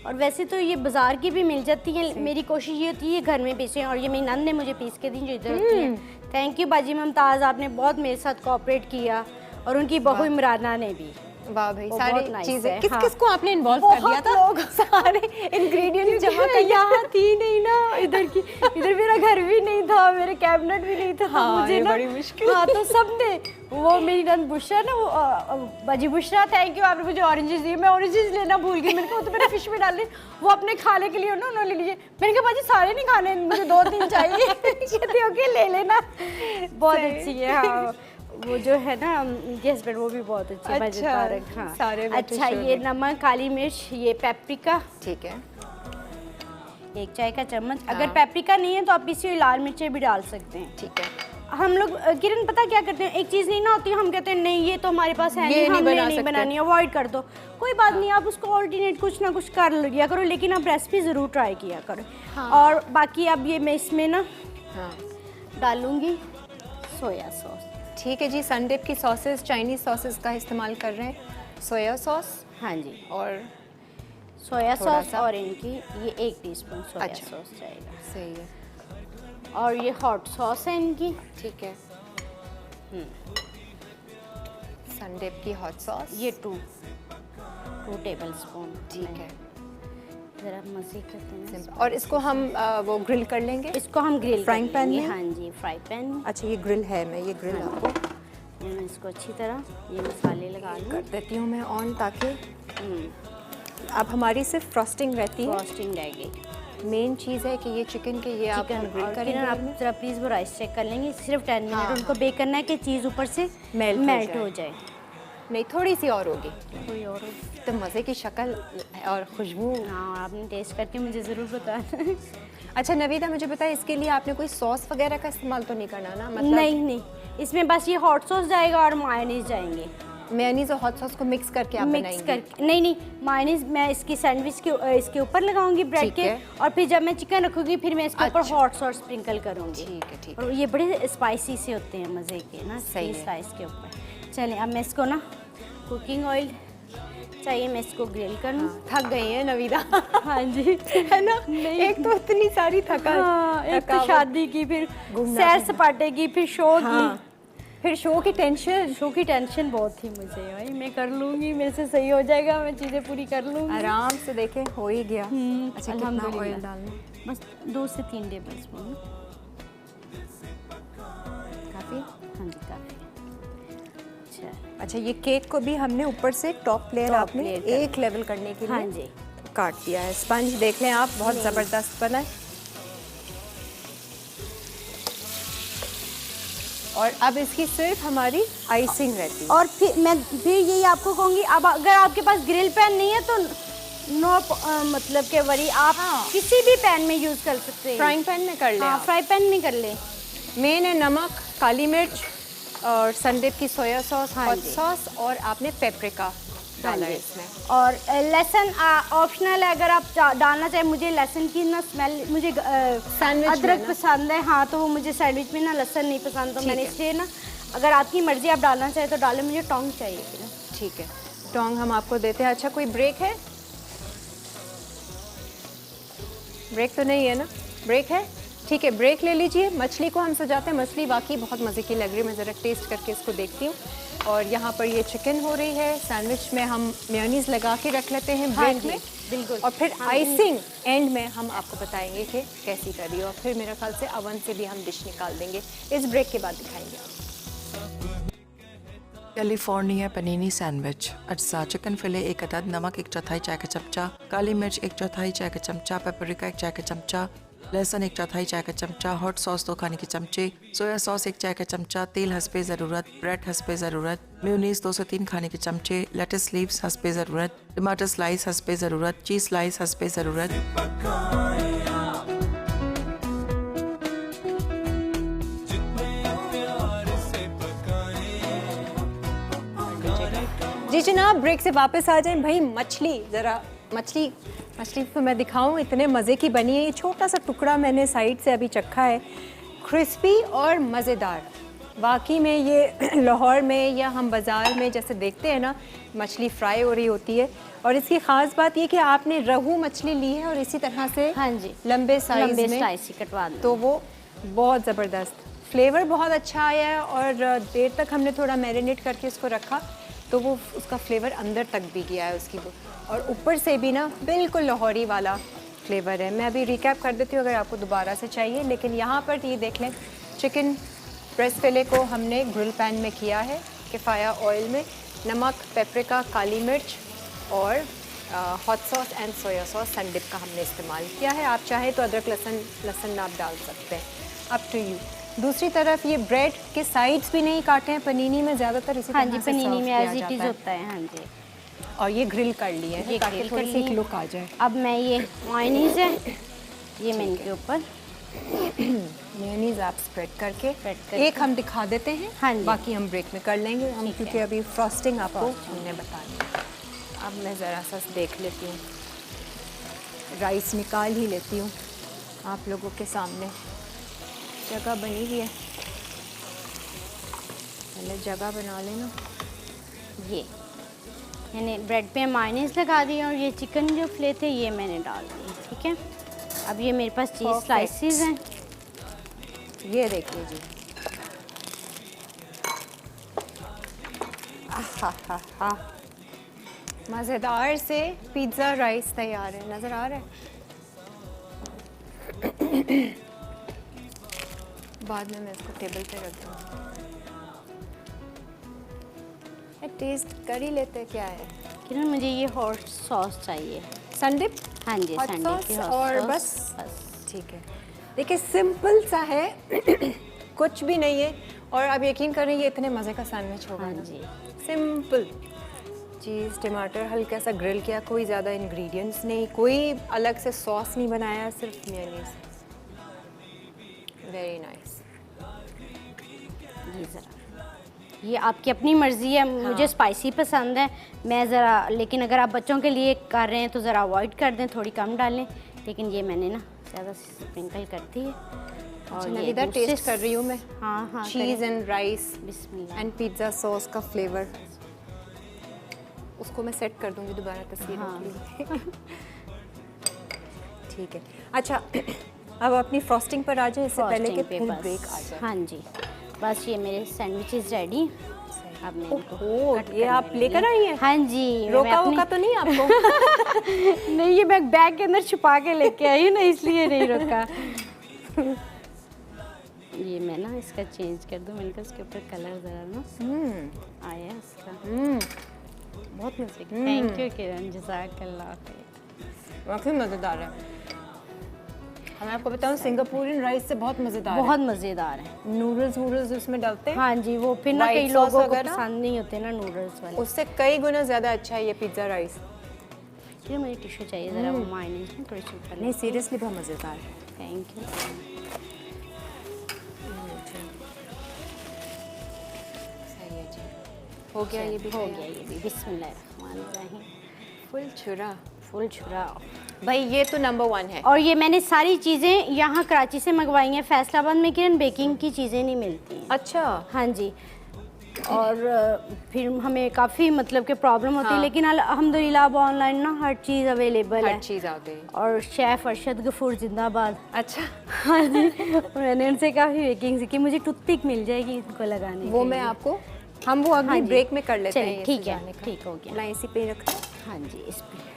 और वैसे तो ये बाजार की भी मिल जाती हैं, मेरी कोशिश ये होती है घर में पीसें, और ये मेरी नंद ने मुझे पीस के दी जो इधर होती है। थैंक यू बाजी मुमताज़, आपने बहुत मेरे साथ कोऑपरेट किया, और उनकी बहू इमराना ने भी। वाह भाई, वो सारी बहुत nice चीजें है, किस हाँ। किस को आपने इन्वॉल्व कर दिया बहुत था? लोग। सारे इंग्रेडिएंट्स जमा कर यहाँ थी नहीं ना, इधर मेरा घर भी नहीं था, मेरे कैबिनेट भी नहीं था, तो हाँ, मुझे ये ना बड़ी मुश्किल। हाँ, तो सबने, वो मेरी नंद बुशरा ना, वो बाजी बुशरा, थैंक यू, आपने मुझे ऑरेंजेस दिए, मैं ऑरेंजेस लेना भूल गई, मैंने कहा वो तो मैंने फिश में डाल दी, वो अपने खाने के लिए ना उन्होंने ले लिए, मैंने कहा बाजी सारे नहीं खाने, मुझे 2-3 चाहिए। कहती ओके ले लेना, बहुत अच्छी है। हाँ, वो जो है ना उनके हस्बैंड, वो भी बहुत अच्छे हैं, अच्छा, मजेदार। हाँ, सारे बच्चे अच्छा, ये नमक, काली मिर्च, ये पेपरिका ठीक है। 1 चाय का चम्मच। अगर पेपरिका नहीं है तो आप पिसी हुई लाल मिर्चें भी डाल सकते हैं। ठीक है। हम लोग किरण पता क्या करते हैं, एक चीज़ नहीं ना होती, हम कहते हैं नहीं ये तो हमारे पास है ये नहीं, नहीं हमने बना नहीं सकते। बनानी, अवॉइड कर दो, कोई बात नहीं, आप उसको ऑल्टरनेट कुछ ना कुछ कर लिया करो, लेकिन आप रेसिपी ज़रूर ट्राई किया करो। और बाकी अब ये मैं इसमें ना हाँ, डालूंगी सोया सॉस। ठीक है जी। संडिप की सॉसेस, चाइनीज सॉसेस का इस्तेमाल कर रहे हैं, सोया सॉस हाँ जी, और सोया थोड़ा सॉस, सा। और इनकी ये 1 टीस्पून सोया अच्छा। सॉस जाएगा, सही है। और ये हॉट सॉस है इनकी। ठीक है। संडिप की हॉट सॉस, ये 2 टेबल स्पून। ठीक है। ज़रा मज़े करते हैं। और इसको हम वो ग्रिल कर लेंगे। इसको हम ग्रिल Frying pan में? हाँ जी, फ्राई पैन में। अच्छा, ये ग्रिल है, मैं ये ग्रिल आपको मैं इसको अच्छी तरह ये मसाले लगा लूँ। कर देती हूँ मैं ऑन, ताकि अब हमारी सिर्फ फ्रॉस्टिंग रहती है। फ्रॉस्टिंग रहेगी। मेन चीज़ है कि ये चिकन के ये आप चिकन, ग्रिल और करेंगे। किरण आप ज़रा प्लीज़ वो राइस चेक कर लेंगे, सिर्फ 10 मिनट उनको बेक करना है कि चीज़ ऊपर से मेल्ट हो जाए। नहीं, थोड़ी सी और होगी कोई और तो मज़े की शक्ल और खुशबू। हाँ, आपने टेस्ट करके मुझे ज़रूर बताना। अच्छा नवीदा, मुझे बताया इसके लिए आपने कोई सॉस वगैरह का इस्तेमाल तो नहीं करना ना? मतलब नहीं, इसमें बस ये हॉट सॉस जाएगा और मायोनीज जाएंगे, मेयोनीज और हॉट सॉस को मिक्स करके आप मिक्स बनाएंगे? करके। नहीं, मायोनीज मैं इसकी सैंडविच के इसके ऊपर लगाऊंगी ब्रेड ठीक के, है। और फिर जब मैं चिकन रखूंगी फिर मैं इसके ऊपर अच्छा। हॉट सॉस स्प्रिंकल करूंगी। ठीक है, ठीक और ये बड़े स्पाइसी से होते हैं, मज़े के ना, सही है। स्लाइस के ऊपर। चलें, अब मैं इसको ना कुकिंग ऑयल चाहिए, मैं इसको ग्रिल कर लूँ। थक गई है नवीदा। हाँ जी, है ना? एक तो इतनी सारी एक तो थकावट। शादी की, फिर घूमना सैर फिरना। सपाटे की, फिर शो हाँ। की, फिर शो की टेंशन। शो की टेंशन बहुत थी मुझे। भाई मैं कर लूँगी, मेरे से सही हो जाएगा, मैं चीज़ें पूरी कर लूँगी आराम से देखें, हो ही गया। अच्छा, कितना अल्हम्दुलिल्लाह। ऑयल डालना? बस 2 से 3 टेबल स्पून। हाँ जी काफ़ी। अच्छा अच्छा, ये केक को भी हमने ऊपर से टॉप लेयर Top आपने layer कर एक लेवल करने के लिए हाँ जी। काट दिया है। स्पंज देख लें आप, बहुत ज़बरदस्त बना है। और अब इसकी सिर्फ हमारी आइसिंग रहती है। और फिर यही आपको कहूँगी, अब अगर आपके पास ग्रिल पैन नहीं है तो मतलब के वरी आप किसी भी पैन में यूज़ कर सकते हैं। फ्राइंग पैन में कर लें हाँ, आप। फ्राई पैन में कर ले। मेन है नमक, काली मिर्च और संडिप की सोया सॉस, हाँ हॉट जी। सॉस और आपने पेपरिका डाला है जी। इसमें। और लहसुन ऑप्शनल है, अगर आप डालना चाहें। मुझे लहसुन की ना स्मेल, मुझे सैंडविच में अदरक ना? पसंद है। हाँ, तो वो मुझे सैंडविच में ना लहसुन नहीं पसंद, तो ठीक मैंने है। इसलिए ना, अगर आपकी मर्जी आप डालना चाहें तो डालें, मुझे टोंग चाहिए फिर। ठीक है, टोंग हम आपको देते हैं। अच्छा, कोई ब्रेक है? ब्रेक तो नहीं है ना? ब्रेक है? ठीक है, ब्रेक ले लीजिए। मछली को हम सजाते हैं। मछली वाकई बहुत मज़े की लग रही है, मैं ज़रा टेस्ट करके इसको देखती हूँ। और यहाँ पर ये चिकन हो रही है। सैंडविच में हम मेयोनीज़ लगा के रख लेते हैं ब्रेक जी, में, बिल्कुल। और फिर आइसिंग एंड में हम आपको बताएंगे कि कैसी करी, और फिर मेरे ख्याल से अवन से भी हम डिश निकाल देंगे। इस ब्रेक के बाद दिखाएंगे आप। California panini sandwich. अज्जा चिकन फिले 1 अदद, नमक 1/4 चाय का चमचा, काली मिर्च 1/4 चाय का चमचा, पेपरिका 1 चाय का चमचा, लहसुन 1/4 चाय का चमचा, हॉट सॉस 2 खाने के चमचे, सोया सॉस 1 चाय का चमचा, तेल हस्बे ज़रूरत, ब्रेड हस्बे ज़रूरत, मेयोनीज 2 से 3 खाने के चमचे, लेटस लीव्स हस्बे ज़रूरत, टमाटर स्लाइस हस्बे ज़रूरत, चीज़ स्लाइस हस्बे ज़रूरत। जी जनाब, ब्रेक से वापस आ जाएं। भाई मछली, ज़रा मछली तो मैं दिखाऊं, इतने मज़े की बनी है। ये छोटा सा टुकड़ा मैंने साइड से अभी चखा है, क्रिस्पी और मज़ेदार। वाकई में ये लाहौर में या हम बाज़ार में जैसे देखते हैं ना, मछली फ्राई हो रही होती है। और इसकी ख़ास बात ये कि आपने रहू मछली ली है और इसी तरह से हाँ जी, लंबे साइज़ में स्लाइस कटवा दो। तो वो बहुत ज़बरदस्त फ्लेवर बहुत अच्छा आया है। और देर तक हमने थोड़ा मैरिनेट करके इसको रखा तो वो उसका फ्लेवर अंदर तक भी गया है उसकी, और ऊपर से भी ना बिल्कुल लाहौरी वाला फ्लेवर है। मैं अभी रिकैप कर देती हूँ अगर आपको दोबारा से चाहिए। लेकिन यहाँ पर ये देख लें, चिकन ब्रेस्ट फिले को हमने ग्रिल पैन में किया है, किफ़ाया ऑयल में। नमक, पेपरिका, काली मिर्च और hot sauce and soya sauce संडिप का हमने इस्तेमाल किया है। आप चाहे तो अदरक लहसुन आप डाल सकते हैं, अप टू यू। दूसरी तरफ ये ब्रेड के साइड्स भी नहीं काटे हैं। पनीनी में ज़्यादातर इसी हाँ तरह जी, से पनीनी सर्व में किया एज इट जाता इज़ है। होता है। हाँ जी, और ये ग्रिल कर लिए हैं ये ताकि grill थोड़ी कर सी लिए। लुक आ जाए। अब मैं ये मायोनीज़ है, ये मैं इनके ऊपर मेयोनीज आप स्प्रेड करके करके। एक हम दिखा देते हैं। हाँ जी। बाकी हम ब्रेक में कर लेंगे हम, ठीक है। क्योंकि अभी फ्रॉस्टिंग आपको हमने बतानी है। अब मैं ज़रा सा देख लेती हूँ, राइस निकाल ही लेती हूँ आप लोगों के सामने। जगह बनी हुई है, पहले जगह बना लेना। ये मैंने ब्रेड पे मायोनीज़ लगा दी और ये चिकन जो फिले थे ये मैंने डाल दिए। ठीक है, अब ये मेरे पास चीज़ Perfect. स्लाइसेस हैं। ये देखिए जी, आहा, मज़ेदार से पिज़्ज़ा राइस तैयार है। नज़र आ रहा है? बाद में मैं इसको टेबल पे रख दूँगी। टेस्ट कर ही लेते क्या है। कि ना मुझे ये हॉट सॉस चाहिए। संडिप, हाँ जी, हॉट संडे की सॉस hot और sauce, बस ठीक है। देखिए सिंपल सा है कुछ भी नहीं है। और अब यकीन करें ये इतने मज़े का सैंडविच होगा हाँ ना। जी। सिंपल चीज़, टमाटर हल्का सा ग्रिल किया, कोई ज़्यादा इंग्रेडिएंट्स नहीं, कोई अलग से सॉस नहीं बनाया, सिर्फ मेयोनीज। Very nice. ये ज़रा, ये आपकी अपनी मर्ज़ी है। मुझे स्पाइसी पसंद है, मैं ज़रा, लेकिन अगर आप बच्चों के लिए कर रहे हैं तो ज़रा अवॉइड कर दें, थोड़ी कम डालें। लेकिन ये मैंने ना ज़्यादा स्प्रिंकल कर दी है। और ये इधर दूसरे टेस्ट कर रही हूँ मैं। हाँ हाँ, चीज़ करें। And rice Bismillah. And pizza sauce का फ्लेवर, उसको मैं सेट कर दूंगी दोबारा तस्वीरों हाँ। के लिए। ठीक है। अच्छा अब अपनी फ्रॉस्टिंग पर आ जाए, इससे पहले कि फ्रॉस्टिंग पे फिर बस। ब्रेक आ जाए। हाँ जी, बस ये मेरे सैंडविचेस रेडी। अब मैं इनको ओहो, कट ये करने आप लेकर लगी। आई हैं? हाँ जी, रोका वोका तो नहीं आपको? नहीं, ये मैं बैग के अंदर छुपा के लेके आई हूँ ना, इसलिए नहीं रोका। ये मैं ना इसका चेंज कर दूँ, मैंने कहा इसके ऊपर कलर ज़रा ना आया इसका। बहुत मज़े का। थैंक यू किरण, जज़ाकल्लाह खैर। वाकई मज़ेदार है। मैं आपको बताऊं सिंगापुरियन राइस से बहुत मज़ेदार बहुत मज़ेदार है। है। नूडल्स उसमें डालते हैं, हाँ जी, वो फिर ना White कई sauce लोगों को वगैरह? पसंद नहीं होते ना नूडल्स वाले। उससे कई गुना ज़्यादा अच्छा है ये पिज़्ज़ा राइस। फिर मुझे टिश्यू चाहिए ज़रा, वो मायने में थोड़ी सी ऊपर। नहीं सीरियसली बहुत मज़ेदार है। Thank you. सही है जी। हो गया ये भी, हो गया ये भी। बिस्मिल्लाहिर्रहमानिर्रहीम। फुल छुरा। फुल छुरा। भाई ये तो नंबर 1 है। और ये मैंने सारी चीज़ें यहाँ कराची से मंगवाई हैं। फैसलाबाद में किरण बेकिंग की चीज़ें नहीं मिलती हैं। अच्छा। हाँ जी। और फिर हमें काफ़ी मतलब कि प्रॉब्लम होती है, हाँ। लेकिन अल्हम्दुलिल्लाह अब ऑनलाइन ना हर चीज़ अवेलेबल है। हर चीज़ आ गई। और शेफ़ अरशद गफूर जिंदाबाद। अच्छा, हाँ जी। मैंने उनसे काफ़ी बेकिंग सीखी। मुझे टूथपिक मिल जाएगी इनको लगाने वो के मैं लिए। आपको हम वो अगली हाँ जी। ब्रेक में कर लेते चलिए, हैं। ये ठीक है, सजाने का। ठीक हो गया। मैं इसी पे ही रखता हूँ। हाँ जी, इस पे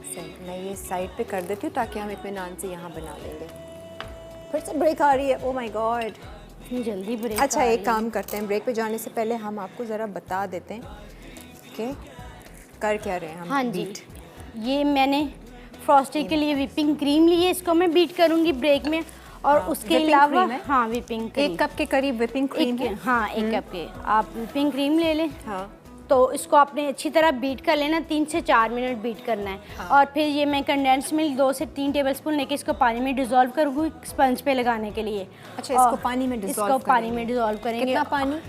सही, मैं ये साइड पे कर देती हूँ ताकि हम इत्मीनान से यहाँ बना लेंगे। फिर से ब्रेक आ रही है। Oh my God. इतनी जल्दी ब्रेक। अच्छा, एक काम करते हैं, ब्रेक पे जाने से पहले हम आपको ज़रा बता देते हैं कि कर क्या रहे हैं हम। हाँ जी, बीट। ये मैंने फ्रॉस्टी के लिए विपिंग क्रीम ली है। इसको मैं बीट करूँगी ब्रेक में। और उसके whipping अलावा cream है? हाँ, विपिंग क्रीम 1 कप के करीब विपिंग क्रीम है। हाँ, 1 कप के आप विपिंग क्रीम ले लें। हाँ। तो इसको आपने अच्छी तरह बीट कर लेना, 3 से 4 मिनट बीट करना है। और फिर ये मैं कंडेंस मिल्क 2 से 3 टेबलस्पून लेके इसको पानी में डिज़ोल्व करूँगी स्पंज पे लगाने के लिए। अच्छा, इसको और पानी में डिज़ोल्व इसको पानी में डिज़ोल्व करेंगे। कितना पानी?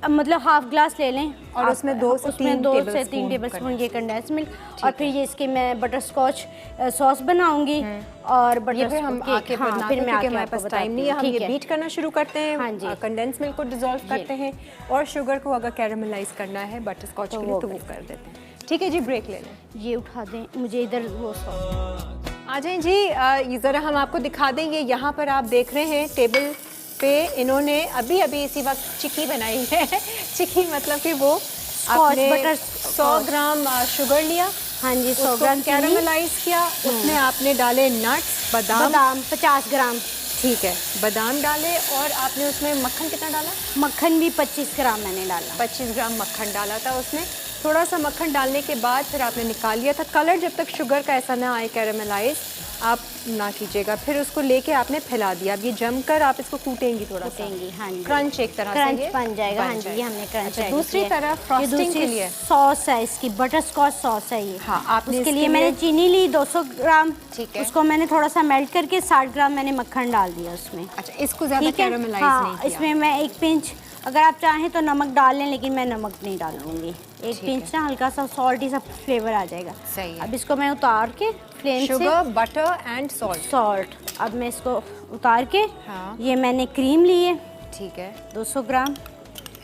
मतलब हाफ ग्लास ले लें और आप, उसमें 2 से 3 टेबलस्पून ये कंडेंस मिल्क। और फिर ये इसके मैं बटर स्कॉच सॉस बनाऊंगी। और बटर ये फिर हम आके हाँ, बनाते फिर हैं मैं क्योंकि आके हमारे आपको पास टाइम नहीं है। हम बताती ये हूँ। बीट करना शुरू करते हैं। हाँ जी। कंडेंस मिल्क को डिज़ोल्व करते हैं और शुगर को अगर कैरामलाइज करना है बटर स्कॉच के लिए तो वो कर देते हैं। ठीक है जी, ब्रेक ले लें। ये उठा दें मुझे इधर वो सॉस। आ जाएं जी। ये ज़रा हम आपको दिखा दें। ये यहाँ पर आप देख रहे हैं टेबल पे इन्होंने अभी इसी वक्त चिक्की बनाई है। चिक्की मतलब कि वो आपने बटर 100 ग्राम शुगर लिया। हाँ जी, 100 उसको ग्राम कैरामलाइज किया। उसमें आपने डाले नट्स, बादाम। 50 ग्राम ठीक है, बादाम डाले। और आपने उसमें मक्खन कितना डाला? मक्खन भी 25 ग्राम मैंने डाला। 25 ग्राम मक्खन डाला था उसमें। थोड़ा सा मक्खन डालने के बाद फिर आपने निकाल लिया था। कलर जब तक शुगर का ऐसा ना आए कैरामलाइज आप ना कीजिएगा। फिर उसको लेके आपने फैला दिया। अब ये जमकर आप इसको कूटेंगी थोड़ा सा। कूटेंगी, हाँ जी। क्रंच एक तरह से क्रंच ये बन जाएगा। हाँ जी, ये हमने क्रंच अच्छा, रेडी दूसरी किया है। तरफ ये फ्रॉस्टिंग के लिए सॉस है इसकी, बटर स्कॉच सॉस है ये। हाँ, आपने उसके इसके लिए मैंने लिए- चीनी ली 200 ग्राम। ठीक है। उसको मैंने थोड़ा सा मेल्ट करके 60 ग्राम मैंने मक्खन डाल दिया उसमें। अच्छा, इसको ज़्यादा ठीक है। कैरामलाइज हाँ, नहीं किया। इसमें मैं 1 पिंच, अगर आप चाहें तो नमक डाल लें, लेकिन मैं नमक नहीं डालूंगी। 1 पिंच ना हल्का सा सॉल्टी सा फ्लेवर आ जाएगा। सही है। अब इसको मैं उतार के फ्लेम से sugar, butter and salt. Salt, अब मैं इसको उतार के हाँ। ये मैंने क्रीम ली है ठीक है। 200 ग्राम।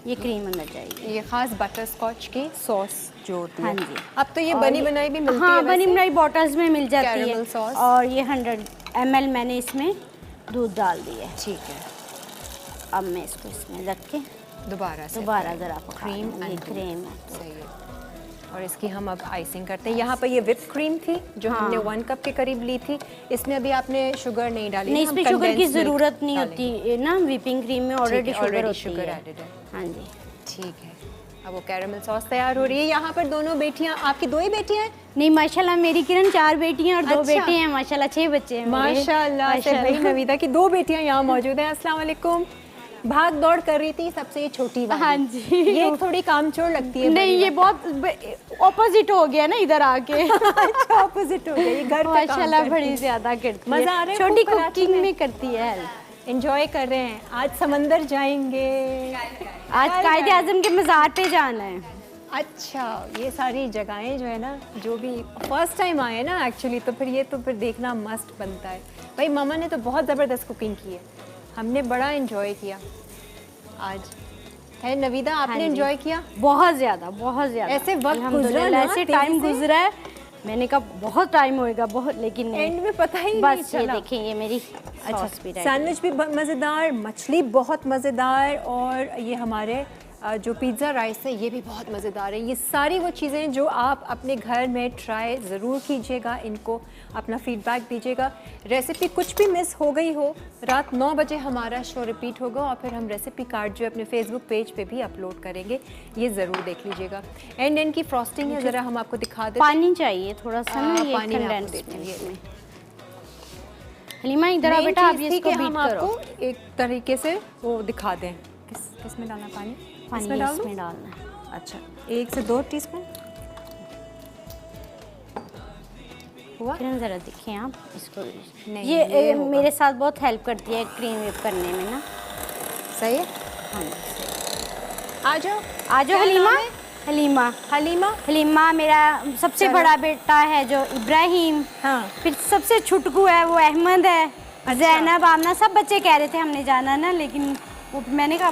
ये क्रीम अंदर जाएगी। ये खास बटर स्कॉच की सॉस जो होती है। हाँ जी। अब तो ये और बनी बनाई भी मिलती हाँ, है बनी वैसे। बनाई बॉटल्स में मिल जाती है। Caramel sauce. और ये 100 ml मैंने इसमें दूध डाल दिया है। ठीक है। अब मैं इसको इसमें रख के दोबारा ज़रा क्रीम एंड क्रीम सही है। और इसकी हम अब आइसिंग करते हैं। यहाँ पर ये विप क्रीम थी जो हमने 1 कप के करीब ली थी। इसमें अभी आपने शुगर नहीं डाली। नहीं, हम इसमें शुगर की condensed milk ज़रूरत नहीं डालेंगे। होती है ना, व्हिपिंग क्रीम में ऑलरेडी ठीक है, शुगर already होती sugar है। added है। हाँ जी। ठीक है। अब वो कैरेमल सॉस तैयार हो रही है। यहाँ पर दोनों बेटियाँ, आपकी 2 ही बेटियाँ हैं? नहीं, माशाल्लाह मेरी किरण 4 बेटियां और 2 अच्छा। बेटे हैं। माशाल्लाह 6 बच्चे हैं मेरे। माशाल्लाह से भाई नवीदा की 2 बेटियां यहाँ मौजूद हैं। अस्सलाम वालेकुम। भाग दौड़ कर रही थी सबसे ये छोटी वाली। हाँ जी। ये थोड़ी कामचोर लगती है। नहीं, ये बहुत ऑपोजिट हो गया ना इधर आके। अच्छा, ऑपोजिट हो गया। ये घर पे काम माशाल्लाह करती बड़ी है। ज्यादा करती मजा आ है। रहा है छोटी खूब कराची कुकिंग में? में करती है हेल्प। एंजॉय कर रहे हैं। आज समंदर जाएंगे। आज कायदे आजम के मज़ार पे जाना है। अच्छा, ये सारी जगहें जो है ना, जो भी फर्स्ट टाइम आए ना एक्चुअली, तो फिर देखना मस्ट बनता है। भाई मामा ने तो बहुत ज़बरदस्त कुकिंग की है। हमने बड़ा एंजॉय किया आज। है नवीदा, आपने हाँ जी। एंजॉय किया? बहुत ज्यादा, बहुत ज्यादा। ऐसे वक्त अल्हम्दुलिल्लाह, गुजरा ना ऐसे तेजी टाइम से। गुजरा है। मैंने कहा बहुत टाइम होएगा, बहुत, लेकिन नहीं। एंड में पता ही नहीं बस ये चला। देखें, ये मेरी अच्छा, सॉस भी ready है। सैंडविच भी मज़ेदार, मछली बहुत मज़ेदार, और ये हमारे जो पिज़्ज़ा राइस है ये भी बहुत मज़ेदार है। ये सारी वो चीज़ें जो आप अपने घर में ट्राई ज़रूर कीजिएगा, इनको अपना फीडबैक दीजिएगा। रेसिपी कुछ भी मिस हो गई हो, रात 9 बजे हमारा शो रिपीट होगा और फिर हम रेसिपी कार्ड जो अपने फेसबुक पेज पे भी अपलोड करेंगे, ये ज़रूर देख लीजिएगा। एंड की फ्रॉस्टिंग है, ज़रा हम आपको दिखा दें। पानी चाहिए थोड़ा सा ना, ये पानी मैं आपको कंडेंस देती हूँ। इसमें। हलीमा इधर आ Main बेटा, आप चीज़ थी इसको कि बीट हम करो। आपको एक तरीके से वो दिखा दें। किस में डालना पानी? पानी इसमें डाल दूं? इसमें डालना है। अच्छा, 1 से 2 टीस्पून हुआ। फिर ज़रा देखें आप इसको। नहीं, ये ये होगा। मेरे साथ बहुत हेल्प करती है क्रीम व्हिप करने में ना। सही है। हाँ आ जाओ आ जाओ क्या हलीमा। नाम है? हलीमा हलीमा। हलीमा मेरा सबसे चलो। बड़ा बेटा है जो इब्राहिम। हाँ। फिर सबसे छुटकू है वो अहमद है। जैनब, आमना, सब बच्चे कह रहे थे हमने जाना ना, लेकिन वो मैंने कहा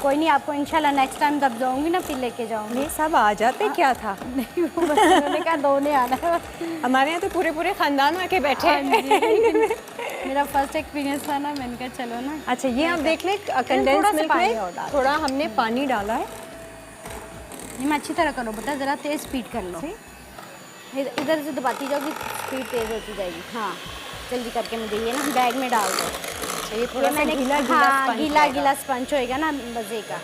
कोई नहीं, आपको इंशाल्लाह नेक्स्ट टाइम जब जाऊंगी ना फिर लेके जाऊंगी। ये सब आ जाते क्या था? नहीं वो बस उन्होंने कहा दो ने आना है। हमारे यहाँ तो पूरे खानदान आके बैठे हैं। मेरा फर्स्ट एक्सपीरियंस था ना, मैंने कहा चलो ना। अच्छा, ये आप देख लें थोड़ा कंडेंस सा मिल्क पानी में और डाल। थोड़ा हमने पानी डाला है। नहीं मैं अच्छी तरह करो बेटा, ज़रा तेज़ स्पीड कर लो। इधर से दबाती जाओगी, स्पीड तेज़ होती जाएगी। हाँ जल्दी करके मुझे ये ना बैग में डाल दो। ये थोड़ा सा गीला हाँ स्पंज गीला रहेगा। गीला स्पंज होएगा ना मज़े का।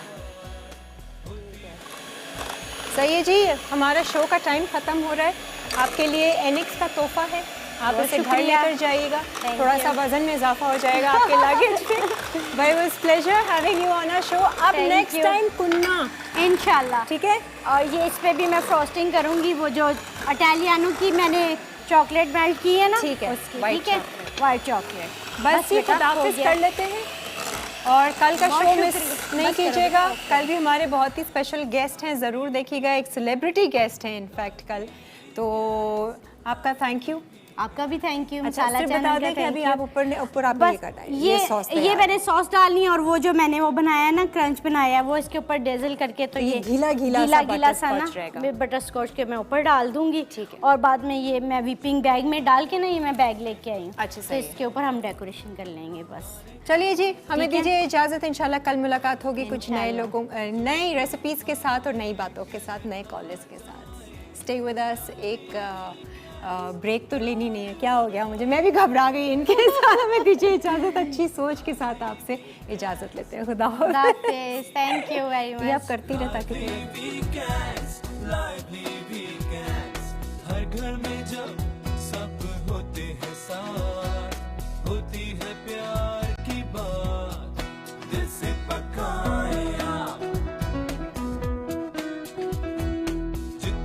सही है जी, हमारा शो का टाइम ख़त्म हो रहा है। आपके लिए एनिक्स का तोहफा है, आप बहुत उसे घर शुक्रिया। लेकर जाइएगा। Thank थोड़ा you. सा वजन में इजाफा हो जाएगा आपके लगेज में। भाई was pleasure having you on our show. अब Thank नेक्स्ट you. टाइम कुन्ना, इंशाल्लाह। ठीक है। और ये इस पे भी मैं फ्रॉस्टिंग करूँगी, वो जो इटालियानो की मैंने चॉकलेट मेल्ट की है ना, ठीक है, उसकी, white ठीक है chocolate। White chocolate. बस ये बेटा, हो खुदाफिज गया। कर लेते हैं और कल का बहुत शो मिस शुक्रिया। नहीं बस करो, कीजिएगा। बस कल भी हमारे बहुत ही स्पेशल गेस्ट हैं, ज़रूर देखिएगा। एक सेलिब्रिटी गेस्ट हैं इनफैक्ट कल। तो आपका थैंक यू। आपका भी थैंक यू। अच्छा, मसाला सिर्फ चैनल बता का दें कि thank अभी you। आप ऊपर आप बस ये करना है। ये सॉस ये तैयार मैंने सॉस डालनी है और वो जो मैंने वो बनाया है ना क्रंच बनाया है वो इसके ऊपर डेजल करके, तो ये ये गीला गीला सा सा ना butterscotch रहेगा। मैं बटर स्कॉच के मैं ऊपर डाल दूंगी। ठीक है। और बाद में ये मैं व्हिपिंग बैग में डाल के ना, ये मैं बैग लेके आई हूँ। अच्छा, तो सही है। इसके ऊपर हम डेकोरेशन कर लेंगे बस। चलिए जी, हमें ठीक है। दीजिए इजाज़त। इंशाल्लाह कल मुलाकात होगी कुछ नए इंशाल्लाह। लोगों, नई रेसिपीज़ के साथ और नई बातों के साथ, नए कॉलेज के साथ। Stay with us. एक ब्रेक तो लेनी नहीं है, क्या हो गया मुझे, मैं भी घबरा गई इनके साथ। हमें दीजिए इजाज़त, अच्छी सोच के साथ आपसे इजाज़त लेते हैं। खुदा हाफ़िज़। थैंक यू वेरी ये मच। आप करती रहे ताकि